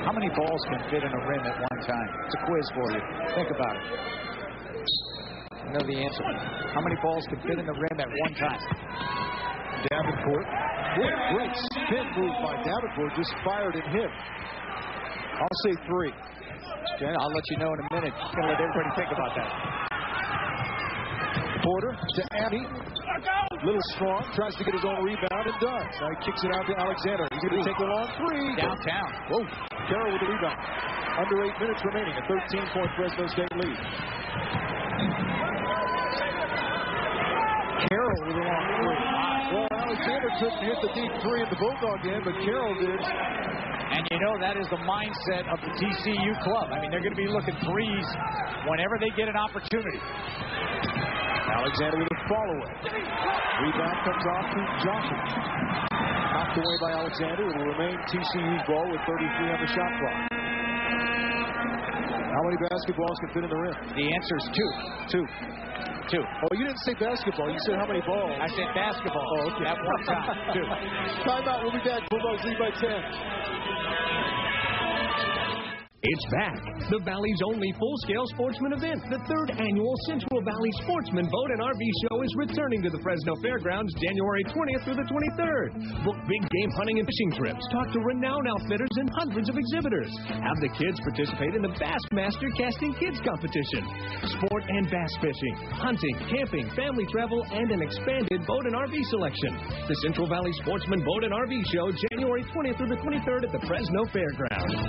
How many balls can fit in a rim at one time? It's a quiz for you. Think about it. I know the answer. How many balls can fit in the rim at one time? Davenport. Great spin move by Davenport. Just fired and hit. I'll say 3. Okay, I'll let you know in a minute. I'm going to let everybody think about that. Porter to Abby. Little strong. Tries to get his own rebound and does. Now he kicks it out to Alexander. He's going to take a long 3. Downtown. Whoa. Carroll with the rebound. Under 8 minutes remaining. A 13-point Fresno State lead. Carroll with a long 3. Well, Alexander couldn't hit the deep 3 at the Bulldog end, but Carroll did. And you know that is the mindset of the TCU club. I mean, they're going to be looking threes whenever they get an opportunity. Alexander with a follow-up. Rebound comes off to Johnson. Knocked away by Alexander. It will remain TCU's ball with 33 on the shot clock. How many basketballs can fit in the rim? The answer is 2. 2. Oh, you didn't say basketball. You said how many balls? I said basketball. Oh, okay. At one time. 2. Timeout. We'll be back. Bulldogs lead by 10. It's back. The Valley's only full-scale sportsman event. The 3rd annual Central Valley Sportsman Boat and RV Show is returning to the Fresno Fairgrounds January 20th through the 23rd. Book big game hunting and fishing trips. Talk to renowned outfitters and hundreds of exhibitors. Have the kids participate in the Bassmaster Casting Kids Competition. Sport and bass fishing, hunting, camping, family travel, and an expanded boat and RV selection. The Central Valley Sportsman Boat and RV Show, January 20th through the 23rd at the Fresno Fairgrounds.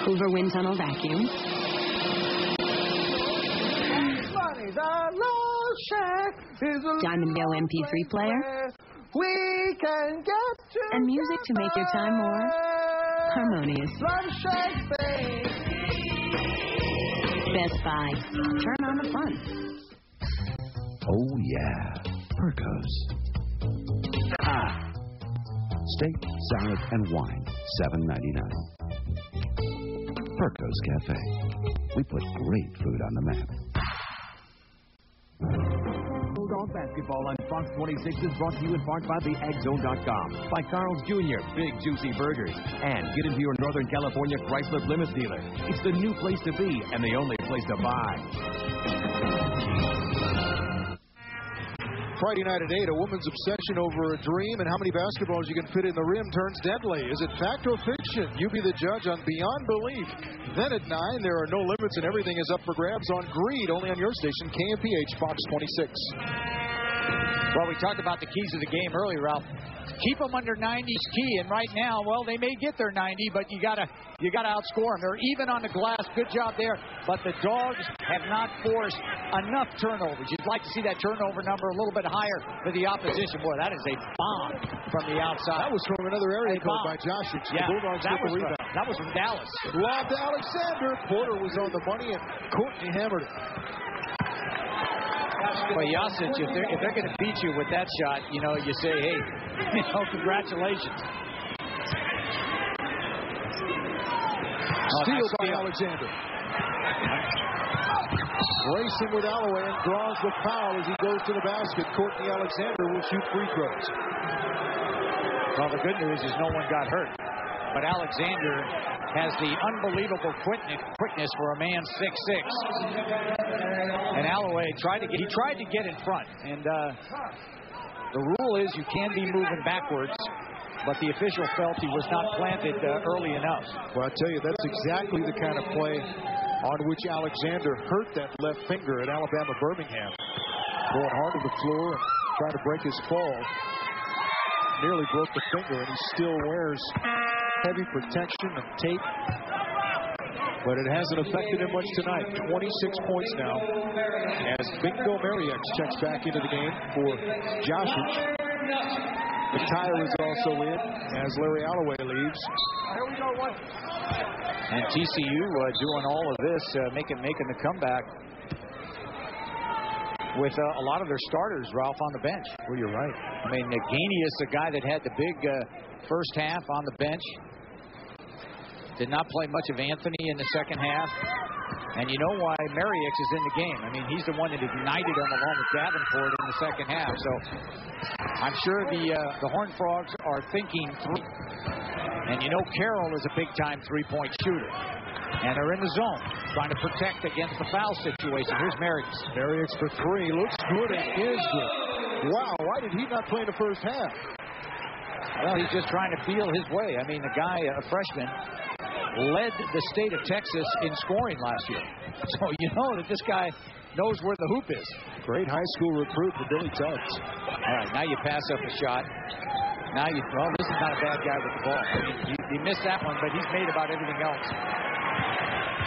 Hoover Wind Tunnel Vacuum. Diamond-Dale MP3 player. We can get to and music to make your time more harmonious. Best Buy. Turn on the fun. Oh, yeah. Percos. Steak, salad, and wine, $7.99. Percos Cafe. We put great food on the map. Bulldog basketball on Fox 26 is brought to you in part by theagzone.com, by Carl's Jr., big juicy burgers, and get into your Northern California Chrysler Plymouth dealer. It's the new place to be and the only place to buy. Friday night at 8, a woman's obsession over a dream and how many basketballs you can fit in the rim turns deadly. Is it fact or fiction? You be the judge on Beyond Belief. Then at 9, there are no limits and everything is up for grabs on Greed, only on your station, KMPH, Fox 26. Well, we talked about the keys of the game earlier, Ralph. Keep them under 90's key, and right now, well, they may get their 90, but you gotta outscore them. They're even on the glass. Good job there, but the Dogs have not forced enough turnovers. You'd like to see that turnover number a little bit higher for the opposition. Boy, that is a bomb from the outside. That was from another area code by Joshich. Yeah, the Bulldogs get the rebound. That was from Dallas. Lob to Alexander. Porter was on the money, and Courtney hammered it. Well, Jasic, if they're going to beat you with that shot, you say, hey, congratulations. Steal by Alexander. Racing with Alloway and draws the foul as he goes to the basket. Courtney Alexander will shoot free throws. Well, the good news is no one got hurt. But Alexander has the unbelievable quickness for a man 6'6". And Alloway tried to get in front. And the rule is you can be moving backwards, but the official felt he was not planted early enough. Well, I tell you, that's exactly the kind of play on which Alexander hurt that left finger at Alabama Birmingham. Going hard to the floor and trying to break his fall. Nearly broke the finger, and he still wears heavy protection and tape. But it hasn't affected him much tonight. 26 points now as Bingo Mariex checks back into the game for Joshich. McTire is also in as Larry Alloway leaves. And TCU doing all of this, making the comeback with a lot of their starters, Ralph, on the bench. Well, you're right. I mean, Gainius, a guy that had the big first half on the bench, did not play much of Anthony in the second half. And you know why Mariex is in the game. I mean, he's the one that ignited him along with Davenport in the second half. So I'm sure the Horned Frogs are thinking through. And Carroll is a big-time three-point shooter. And they're in the zone, trying to protect against the foul situation. Here's Mariex. Mariex for three. Looks good and is good. Wow, why did he not play in the first half? Well, he's just trying to feel his way. I mean, the guy, a freshman, led the state of Texas in scoring last year. So you know that this guy knows where the hoop is. Great high school recruit for Billy Tubbs. All right, now you pass up a shot. Well, this is not a bad guy with the ball. I mean, he missed that one, but he's made about everything else.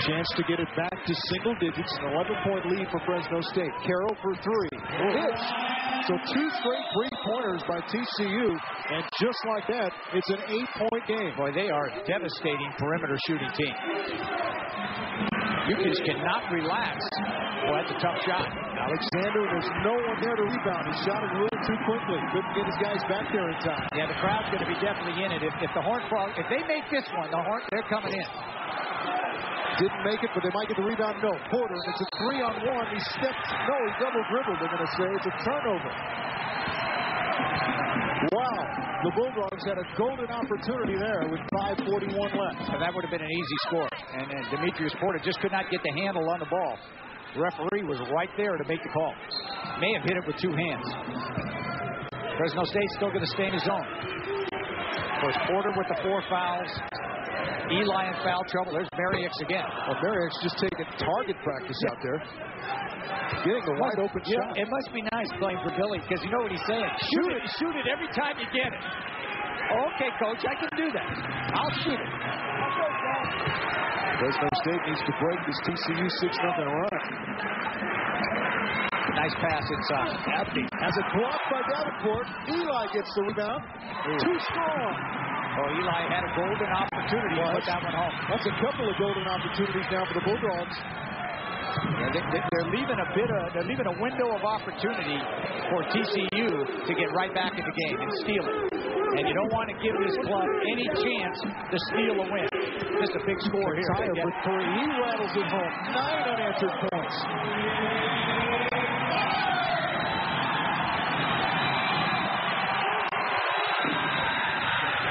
Chance to get it back to single digits, an 11-point lead for Fresno State. Carroll for three. Hits. So two straight three-pointers by TCU, and just like that, it's an 8-point game. Boy, they are a devastating perimeter shooting team. You just cannot relax. Boy, that's a tough shot. Alexander, there's no one there to rebound. He shot it a little too quickly. Couldn't get his guys back there in time. Yeah, the crowd's going to be definitely in it. If the Horned Frogs, if they make this one, they're coming in. Didn't make it, but they might get the rebound. No. Porter, it's a 3-on-1. He stepped. No, he double dribbled. They're going to say it's a turnover. Wow. The Bulldogs had a golden opportunity there with 5:41 left. So that would have been an easy score. And Demetrius Porter just could not get the handle on the ball. The referee was right there to make the call. May have hit it with 2 hands. Fresno State's still going to stay in his zone. Of course, Porter with the 4 fouls. Eli in foul trouble. There's Marius again. Well, Marius just taking target practice out there. Getting the wide open shot. It must be nice playing for Billy because you know what he's saying. Shoot it every time you get it. Okay, Coach, I can do that. I'll shoot it. Fresno State needs to break this TCU 6-0 run. Nice pass inside. Abney has it blocked by Davenport. Eli gets the rebound. Too strong. Oh, Eli had a golden opportunity to put that one home. That's a couple of golden opportunities now for the Bulldogs. Yeah, they're leaving a window of opportunity for TCU to get right back in the game and steal it. And you don't want to give this club any chance to steal a win. Just a big score here. Tyler for 3. He rattles it home. 9 unanswered points.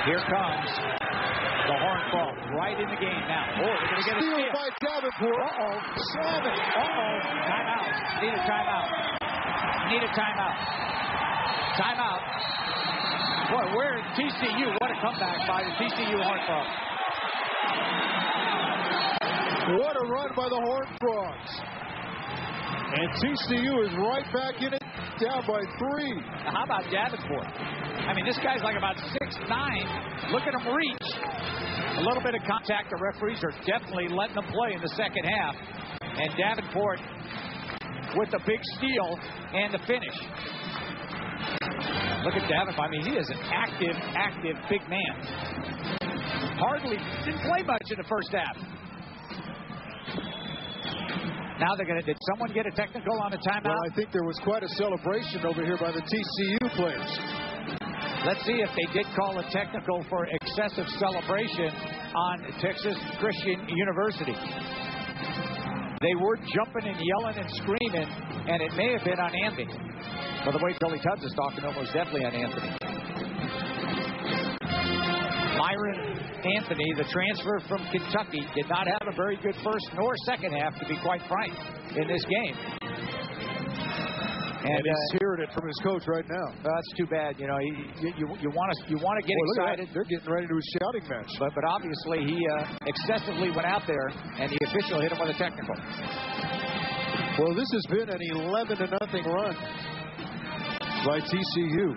Here comes the Horn Frog right in the game now. Oh, they're going to get a steal by Davenport. Uh-oh. Salmon. Uh-oh. Timeout. Need a timeout. Need a timeout. Timeout. Boy, where is TCU? What a comeback by the TCU Horn Frogs. What a run by the Horn Frogs. And TCU is right back in it, down by 3. Now, how about Davenport? I mean, this guy's like about 6'9". Look at him reach. A little bit of contact. The referees are definitely letting them play in the second half. And Davenport with the big steal and the finish. Look at Davenport. I mean, he is an active big man. Didn't play much in the first half. Now they're going to. Did someone get a technical on the timeout? Well, I think there was quite a celebration over here by the TCU players. Let's see if they did call a technical for excessive celebration on Texas Christian University. They were jumping and yelling and screaming, and it may have been on Anthony. By the way, Billy Tubbs is talking almost definitely on Anthony. Myron Anthony, the transfer from Kentucky, did not have a very good first nor second half, to be quite frank, in this game. And he's hearing it from his coach right now. That's too bad. You know, you want to get excited. They're getting ready to do a shouting match. But obviously he excessively went out there, and the official hit him with a technical. Well, this has been an 11-0 run by TCU.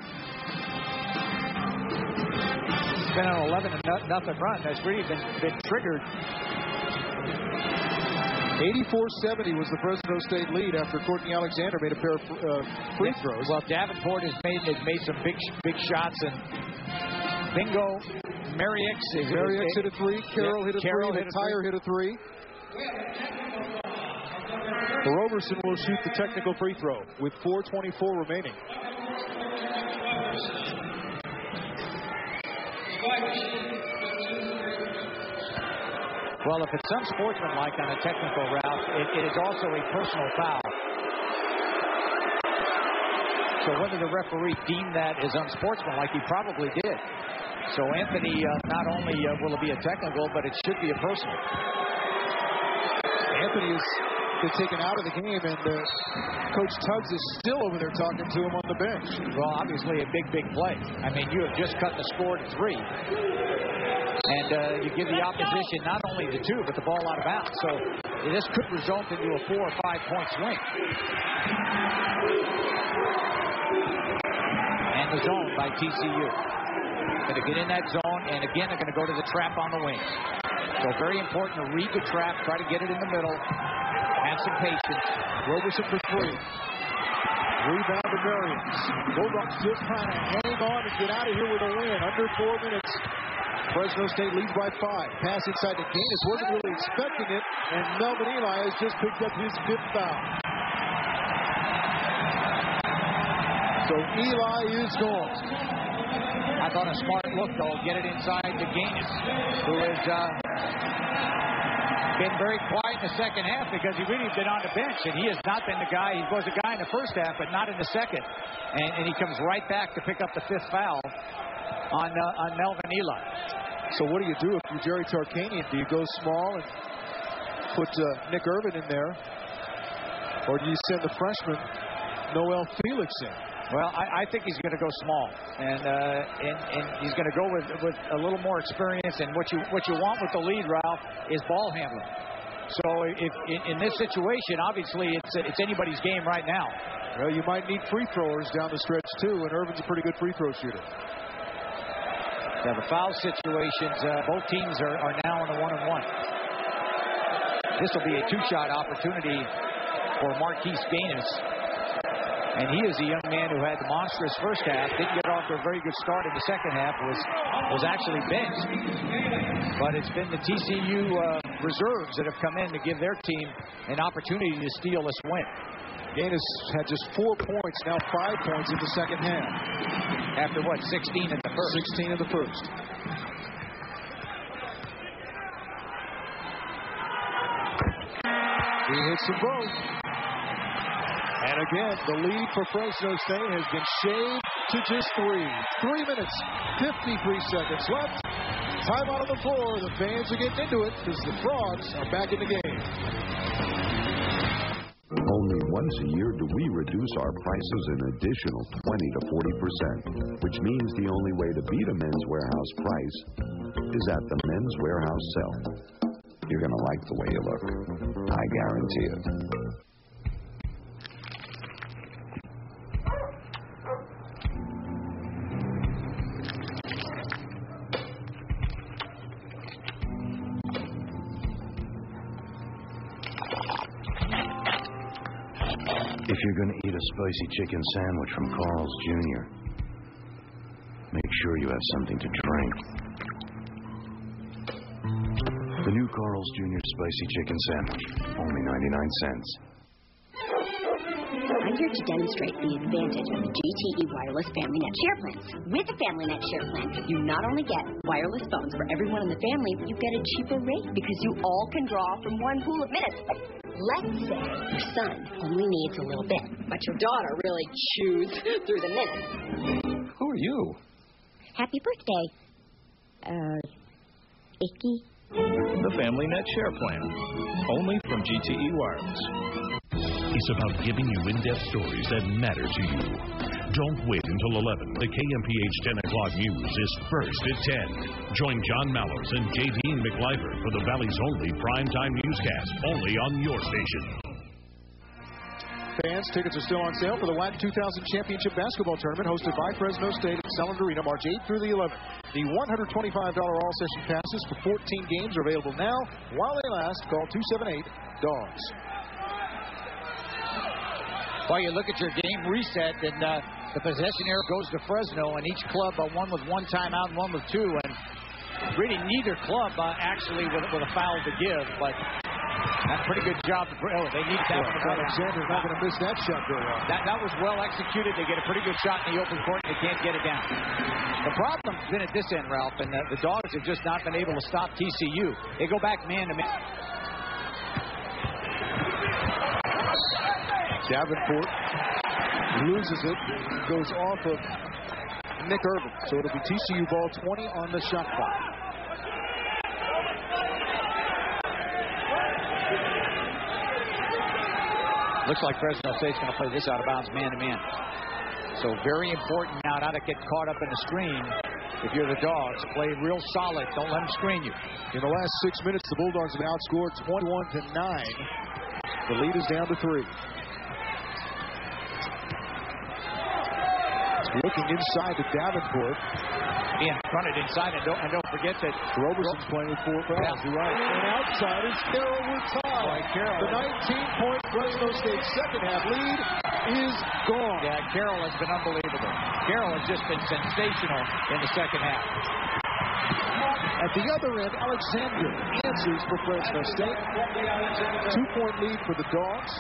It's been an 11-0 run that's really been triggered. 84-70 was the Fresno State lead after Courtney Alexander made a pair of free throws. Well, Davenport has made some big shots, and bingo, Marius hit a 3, Carroll hit a 3, and Tyre hit a 3. Roberson will shoot the technical free throw with 4:24 remaining. Well, if it's unsportsmanlike on a technical route, it is also a personal foul. So whether the referee deemed that as unsportsmanlike, he probably did. So Anthony, not only will it be a technical, but it should be a personal. Anthony is taken out of the game, and Coach Tubbs is still over there talking to him on the bench. Well, obviously a big play. I mean, you have just cut the score to 3. And you give the opposition not only the 2, but the ball out of bounds. So this could result into a 4 or 5 point swing. And the zone by TCU. Going to get in that zone, and again, they're going to go to the trap on the wing. So very important to read the trap, try to get it in the middle, have some patience. Roberson for 3. Rebound to Marius. Bulldogs just trying to hang on and get out of here with a win. Under 4 minutes. Fresno State leads by 5. Pass inside to Gaines. Wasn't really expecting it. And Melvin Eli has just picked up his 5th foul. So Eli is gone. I thought a smart look, though. Get it inside to Gaines, who is been very quiet in the second half because he really been on the bench, and he has not been the guy. He was a guy in the first half, but not in the second. And he comes right back to pick up the 5th foul on Melvin Eli. So what do you do if you're Jerry Tarkanian? Do you go small and put Nick Irvin in there? Or do you send the freshman Noel Felix in? Well, I think he's going to go small, and he's going to go with a little more experience. And what you want with the lead, Ralph, is ball handling. So if in this situation, obviously it's anybody's game right now. Well, you might need free throwers down the stretch too, and Irvin's a pretty good free throw shooter. Yeah, the foul situations, both teams are now in a 1-on-1. This will be a 2-shot opportunity for Marquise Gaines. And he is a young man who had the monstrous first half, didn't get off to a very good start in the second half, was actually benched. But it's been the TCU reserves that have come in to give their team an opportunity to steal this win. Gaines had just 4 points, now 5 points in the second half. After what, 16 in the first? 16 in the first. He hits them both. And again, the lead for Fresno State has been shaved to just 3. 3 minutes, 53 seconds left. Time out on the floor. The fans are getting into it because the Frogs are back in the game. Only once a year do we reduce our prices an additional 20 to 40%, which means the only way to beat a Men's Warehouse price is at the Men's Warehouse sale. You're going to like the way you look. I guarantee it. If you're going to eat a spicy chicken sandwich from Carl's Jr., make sure you have something to drink. The new Carl's Jr. Spicy Chicken Sandwich, only 99 cents. I'm here to demonstrate the advantage of the GTE Wireless Family Net Share Plans. With the Family Net Share Plan, you not only get wireless phones for everyone in the family, but you get a cheaper rate because you all can draw from one pool of minutes. Let's say your son only needs a little bit, but your daughter really chews through the minutes. Who are you? Happy birthday, Icky. The Family Net Share Plan, only from GTE Wireless. It's about giving you in-depth stories that matter to you. Don't wait until 11. The KMPH 10 o'clock news is first at 10. Join John Mallows and J.D. McLiver for the Valley's only primetime newscast, only on your station. Fans, tickets are still on sale for the WAC 2000 Championship Basketball Tournament hosted by Fresno State at Selland Arena March 8th through the 11th. The $125 all-session passes for 14 games are available now. While they last, call 278-DOGS. Well, you look at your game reset, and the possession error goes to Fresno, and each club, one with 1 timeout and one with 2, and really neither club actually with a foul to give, but that's a pretty good job. They need that. Alexander's not going to miss that shot very well. That was well executed. They get a pretty good shot in the open court, and they can't get it down. The problem's been at this end, Ralph, and the Dogs have just not been able to stop TCU. They go back man to man. Davenport loses it, goes off of Nick Irvin. So it'll be TCU ball, 20 on the shot clock. Looks like Fresno State's going to play this out of bounds man-to-man. So very important now not to get caught up in the screen. If you're the Dogs, play real solid. Don't let them screen you. In the last 6 minutes, the Bulldogs have outscored 21-9. The lead is down to 3. Looking inside to Davenport. Being fronted inside, and don't forget that Roberson's playing with 4 fouls. Yeah. You're right. And outside is Carroll Rutile. The 19-point Fresno State second half lead is gone. Yeah, Carroll has been unbelievable. Carroll has just been sensational in the second half. At the other end, Alexander answers for Fresno State. 2-point lead for the Dogs.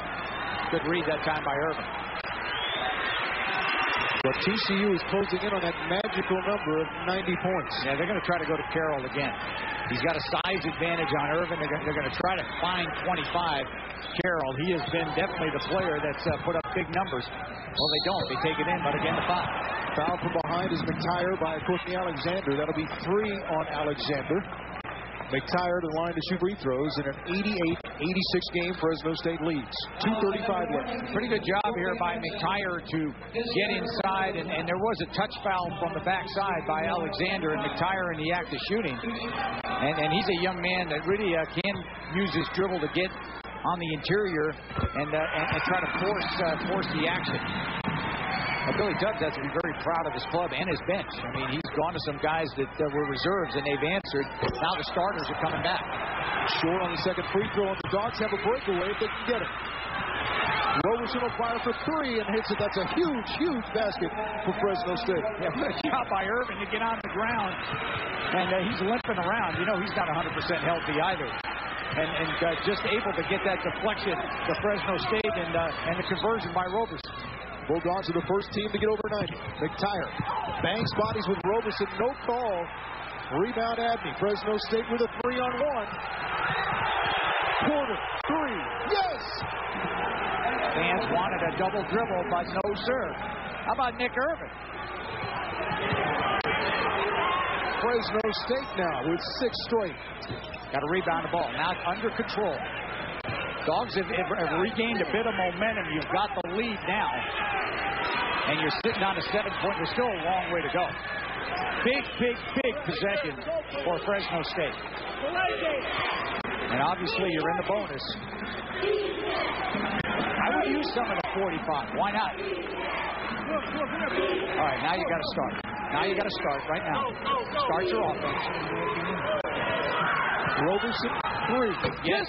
Good read that time by Irvin. But TCU is closing in on that magical number of 90 points. Yeah, they're going to try to go to Carroll again. He's got a size advantage on Irvin. They're going to try to find 25 Carroll. He has been definitely the player that's put up big numbers. Well, they don't. They take it in, but again, the foul. Foul from behind is McTire by Courtney Alexander. That'll be 3 on Alexander. McTire to the line to shoot free throws in an 88-86 game. Fresno State leads. 2:35 left. Pretty good job here by McTire to get inside, and there was a touch foul from the backside by Alexander, and McTire in the act of shooting. And he's a young man that really can use his dribble to get on the interior and try to force the action. Billy Tubbs has to be very proud of his club and his bench. I mean, he's gone to some guys that were reserves, and they've answered. Now the starters are coming back. Short on the second free throw, and the Dogs have a breakaway if they can get it. Roberson will fire for 3 and hits it. That's a huge, huge basket for Fresno State. Yeah, good job by Irvin to get on the ground, and he's limping around. You know, he's not 100% healthy either. And just able to get that deflection to Fresno State and the conversion by Roberson. Bulldogs are the first team to get over 90. McTire bangs bodies with Roberson. No call. Rebound Abney. Fresno State with a 3-on-1. Porter, 3. Yes! Fans wanted a double dribble, but no, sir. How about Nick Irvin? Fresno State now with 6 straight. Got to rebound the ball. Now it's under control. Dogs have regained a bit of momentum. You've got the lead now. And you're sitting on a 7-point. There's still a long way to go. Big possession for Fresno State. And obviously you're in the bonus. I would use some of the 45. Why not? All right, now you got to start. Now you got to start right now. Start your offense. Roberson, 3. Yes.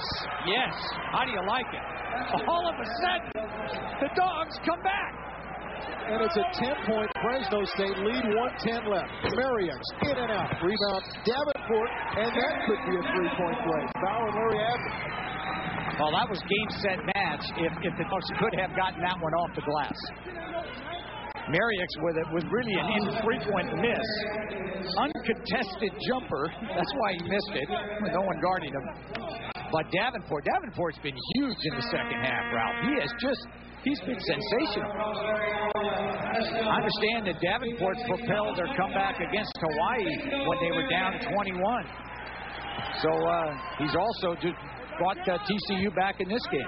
How do you like it? All of a sudden, the Dogs come back. And it's a 10-point Fresno State lead, 1:10 left. Mariex in and out. Rebound Davenport, and that could be a 3-point play. Foul on Larry Abney. Well, that was game, set, match if the Dogs could have gotten that one off the glass. Mariex with really an infrequent miss. Uncontested jumper. That's why he missed it. With no one guarding him. But Davenport's been huge in the second half, Ralph. He's been sensational. I understand that Davenport propelled their comeback against Hawaii when they were down 21. So he's also just brought TCU back in this game.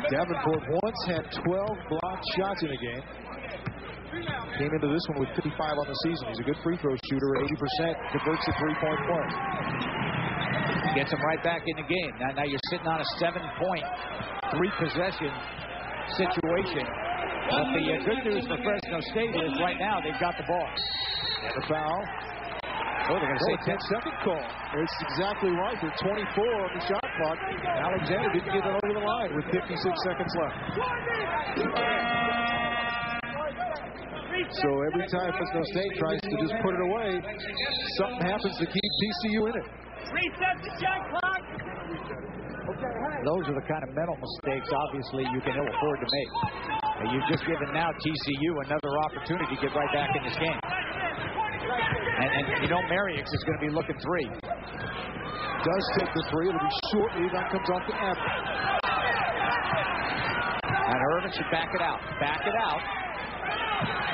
Davenport once had 12 blocked shots in a game. Came into this one with 55 on the season. He's a good free throw shooter, 80%, converts the 3-point play. Gets him right back in the game. Now you're sitting on a 7-point, 3-possession situation. But the good news for Fresno State is right now they've got the ball. And the foul. Oh, they're going to say 10-second call. It's exactly right. They're 24 on the shot clock. Alexander didn't get it over the line with 56 seconds left. So every time Fresno State tries to just put it away, something happens to keep TCU in it. Reset the shot clock. Those are the kind of mental mistakes, obviously, you can ill afford to make. And you've just given now TCU another opportunity to get right back in this game. And you know Mariex is going to be looking 3. Does take the 3. It'll be short. Rebound comes off the Abney. And Irvin should back it out.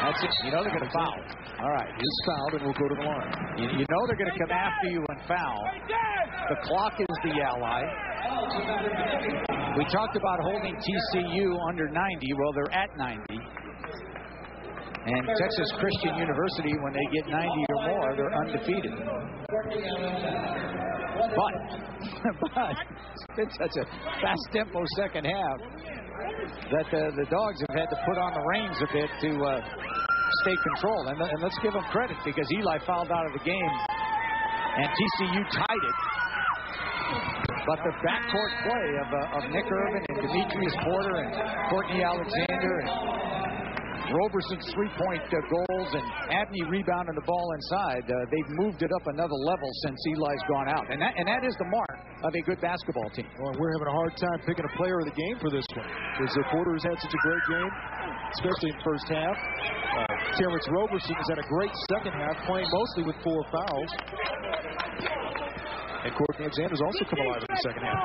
That's it. You know they're going to foul. All right. He's fouled and will go to the line. You know they're going to come after you and foul. The clock is the ally. We talked about holding TCU under 90. Well, they're at 90. And Texas Christian University, when they get 90 or more, they're undefeated. But it's been such a fast tempo second half that the Dogs have had to put on the reins a bit to stay controlled. And let's give them credit because Eli fouled out of the game and TCU tied it. But the backcourt play of Nick Irvin and Demetrius Porter and Courtney Alexander and Roberson's 3-point goals and Abney rebounding the ball inside, they've moved it up another level since Eli's gone out. And that is the mark of a good basketball team. Well, we're having a hard time picking a player of the game for this one because Porter has had such a great game. especially in the first half. Terrence Roberson has had a great second half, playing mostly with 4 fouls. And Courtney Alexander's also come alive in the second half.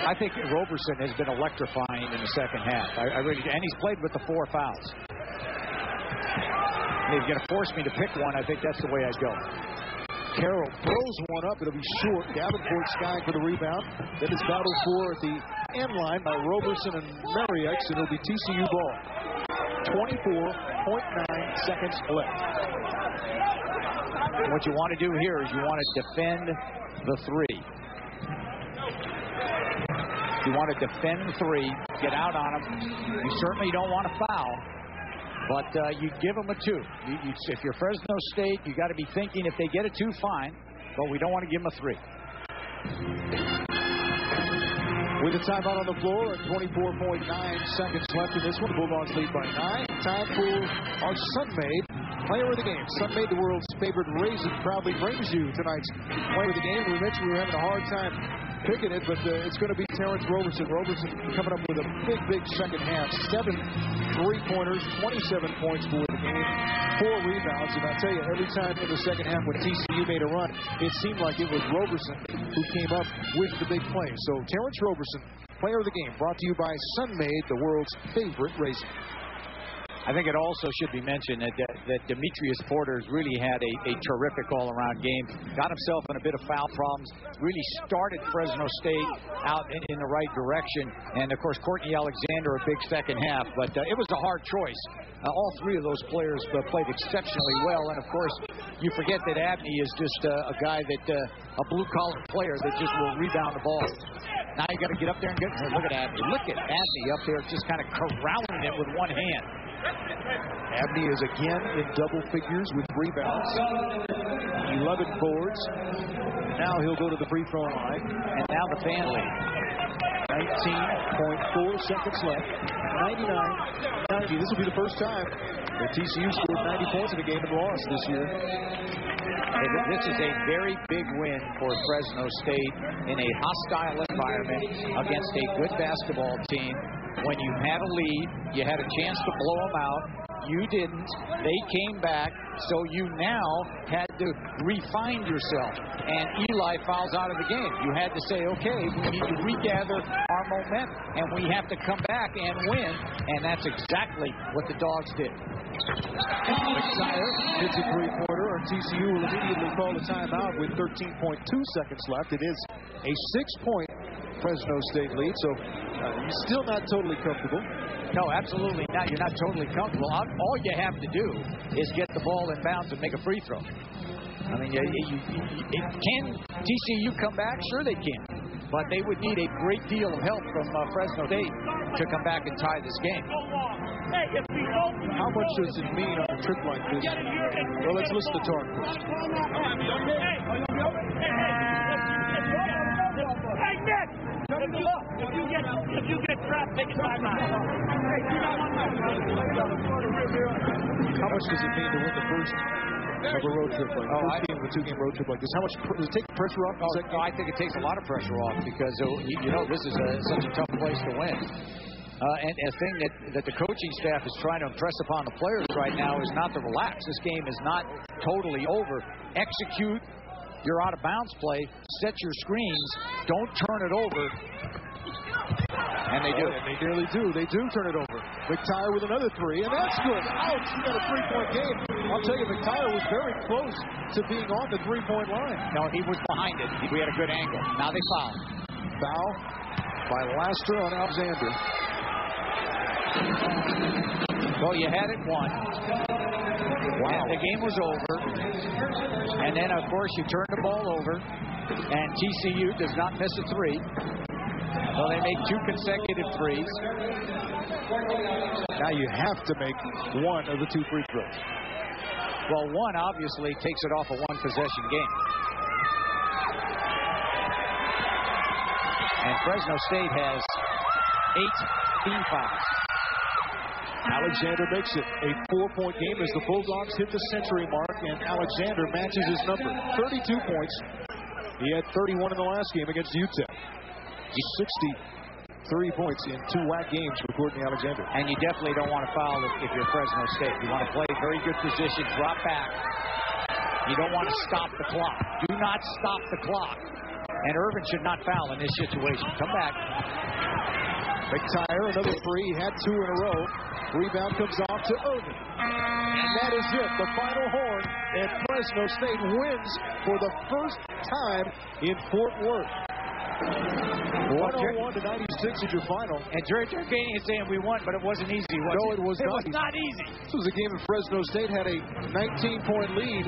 I think Roberson has been electrifying in the second half. I really, and he's played with the 4 fouls. If you're going to force me to pick one, I think that's the way I'd go. Carroll throws one up. It'll be short. Davenport skying for the rebound. Then it's battled for at the end line by Roberson and Mariex, and it'll be TCU ball. 24.9 seconds left. And what you want to do here is you want to defend the 3. You want to defend the 3, get out on them. You certainly don't want to foul. But you give them a 2. If you're Fresno State, you got to be thinking if they get a 2, fine. But we don't want to give them a 3. With a timeout on the floor and 24.9 seconds left in this one, the Bulldogs lead by 9. Time for our Sun-Maid player of the game. Sun-Maid, the world's favorite raisin, proudly brings you tonight's player of the game. We mentioned we were having a hard time picking it, but it's going to be Terrence Roberson. Roberson coming up with a big second half. 7 3-pointers, 27 points for the game, 4 rebounds. And I tell you, every time in the second half when TCU made a run, it seemed like it was Roberson who came up with the big play. So Terrence Roberson, player of the game, brought to you by Sun-Maid, the world's favorite raisin. I think it also should be mentioned that Demetrius Porter's really had a terrific all-around game. Got himself in a bit of foul problems. Really started Fresno State out in the right direction. And, of course, Courtney Alexander, a big second half. But it was a hard choice. All 3 of those players played exceptionally well. And, of course, you forget that Abney is just a guy that, a blue-collar player that just will rebound the ball. Now you got to get up there and look at Abney. Look at Abney up there just kind of corralling it with one hand. Abney is again in double figures with rebounds, 11 boards. Now he'll go to the free throw line. And now the fan lead. 19.4 seconds left. 99-90. This will be the first time that TCU scored 90 points in a game and lost this year. This is a very big win for Fresno State in a hostile environment against a good basketball team. When you had a lead, you had a chance to blow them out. You didn't. They came back, so you now had to refine yourself. And Eli fouls out of the game. You had to say, okay, we need to regather our momentum, and we have to come back and win. And that's exactly what the Dogs did. McSire hits a 3-pointer, and TCU will immediately call a timeout with 13.2 seconds left. It is a 6-point Fresno State lead, so you're still not totally comfortable. No, absolutely not. You're not totally comfortable. All you have to do is get the ball in bounds and make a free throw. I mean, can TCU come back? Sure they can. But they would need a great deal of help from Fresno State to come back and tie this game. How much does it mean on a trip like this? Well, let's listen to Tark first. Hey, Nick! If you get trapped, take a timeout. How much does it mean to win the first of a road trip like this? First game of a 2-game road trip like this. How much does it take pressure off? I think it takes a lot of pressure off because this is such a tough place to win. And a thing that the coaching staff is trying to impress upon the players right now is not to relax. This game is not totally over. Execute your out-of-bounds play. Set your screens. Don't turn it over. And they do. And they nearly do. They do turn it over. McTire with another 3, and that's good. Ouch! He got a 3-point game. I'll tell you, McTire was very close to being on the 3-point line. No, he was behind it. We had a good angle. Now they foul. Foul by Laster on Alexander. Well, you had it won. Wow. And the game was over. And then, of course, you turn the ball over. And TCU does not miss a 3. So they make 2 consecutive threes. Now you have to make one of the 2 free throws. Well, one obviously takes it off a 1-possession game. And Fresno State has 8 team fouls. Alexander makes it a 4-point game as the Bulldogs hit the century mark, and Alexander matches his number. 32 points. He had 31 in the last game against UTEP. 3 points in 2 WAC games for Courtney Alexander. And you definitely don't want to foul if you're Fresno State. You want to play very good position, drop back. You don't want to stop the clock. Do not stop the clock. And Irvin should not foul in this situation. Come back. McTire, another free. He had 2 in a row. Rebound comes off to Irvin. And that is it. The final horn. And Fresno State wins for the first time in Fort Worth. 101 to 96 is your final. And Jerry Tarkanian is saying we won, but it wasn't easy, was it? No, it was not. It was not easy. This was a game that Fresno State had a 19-point lead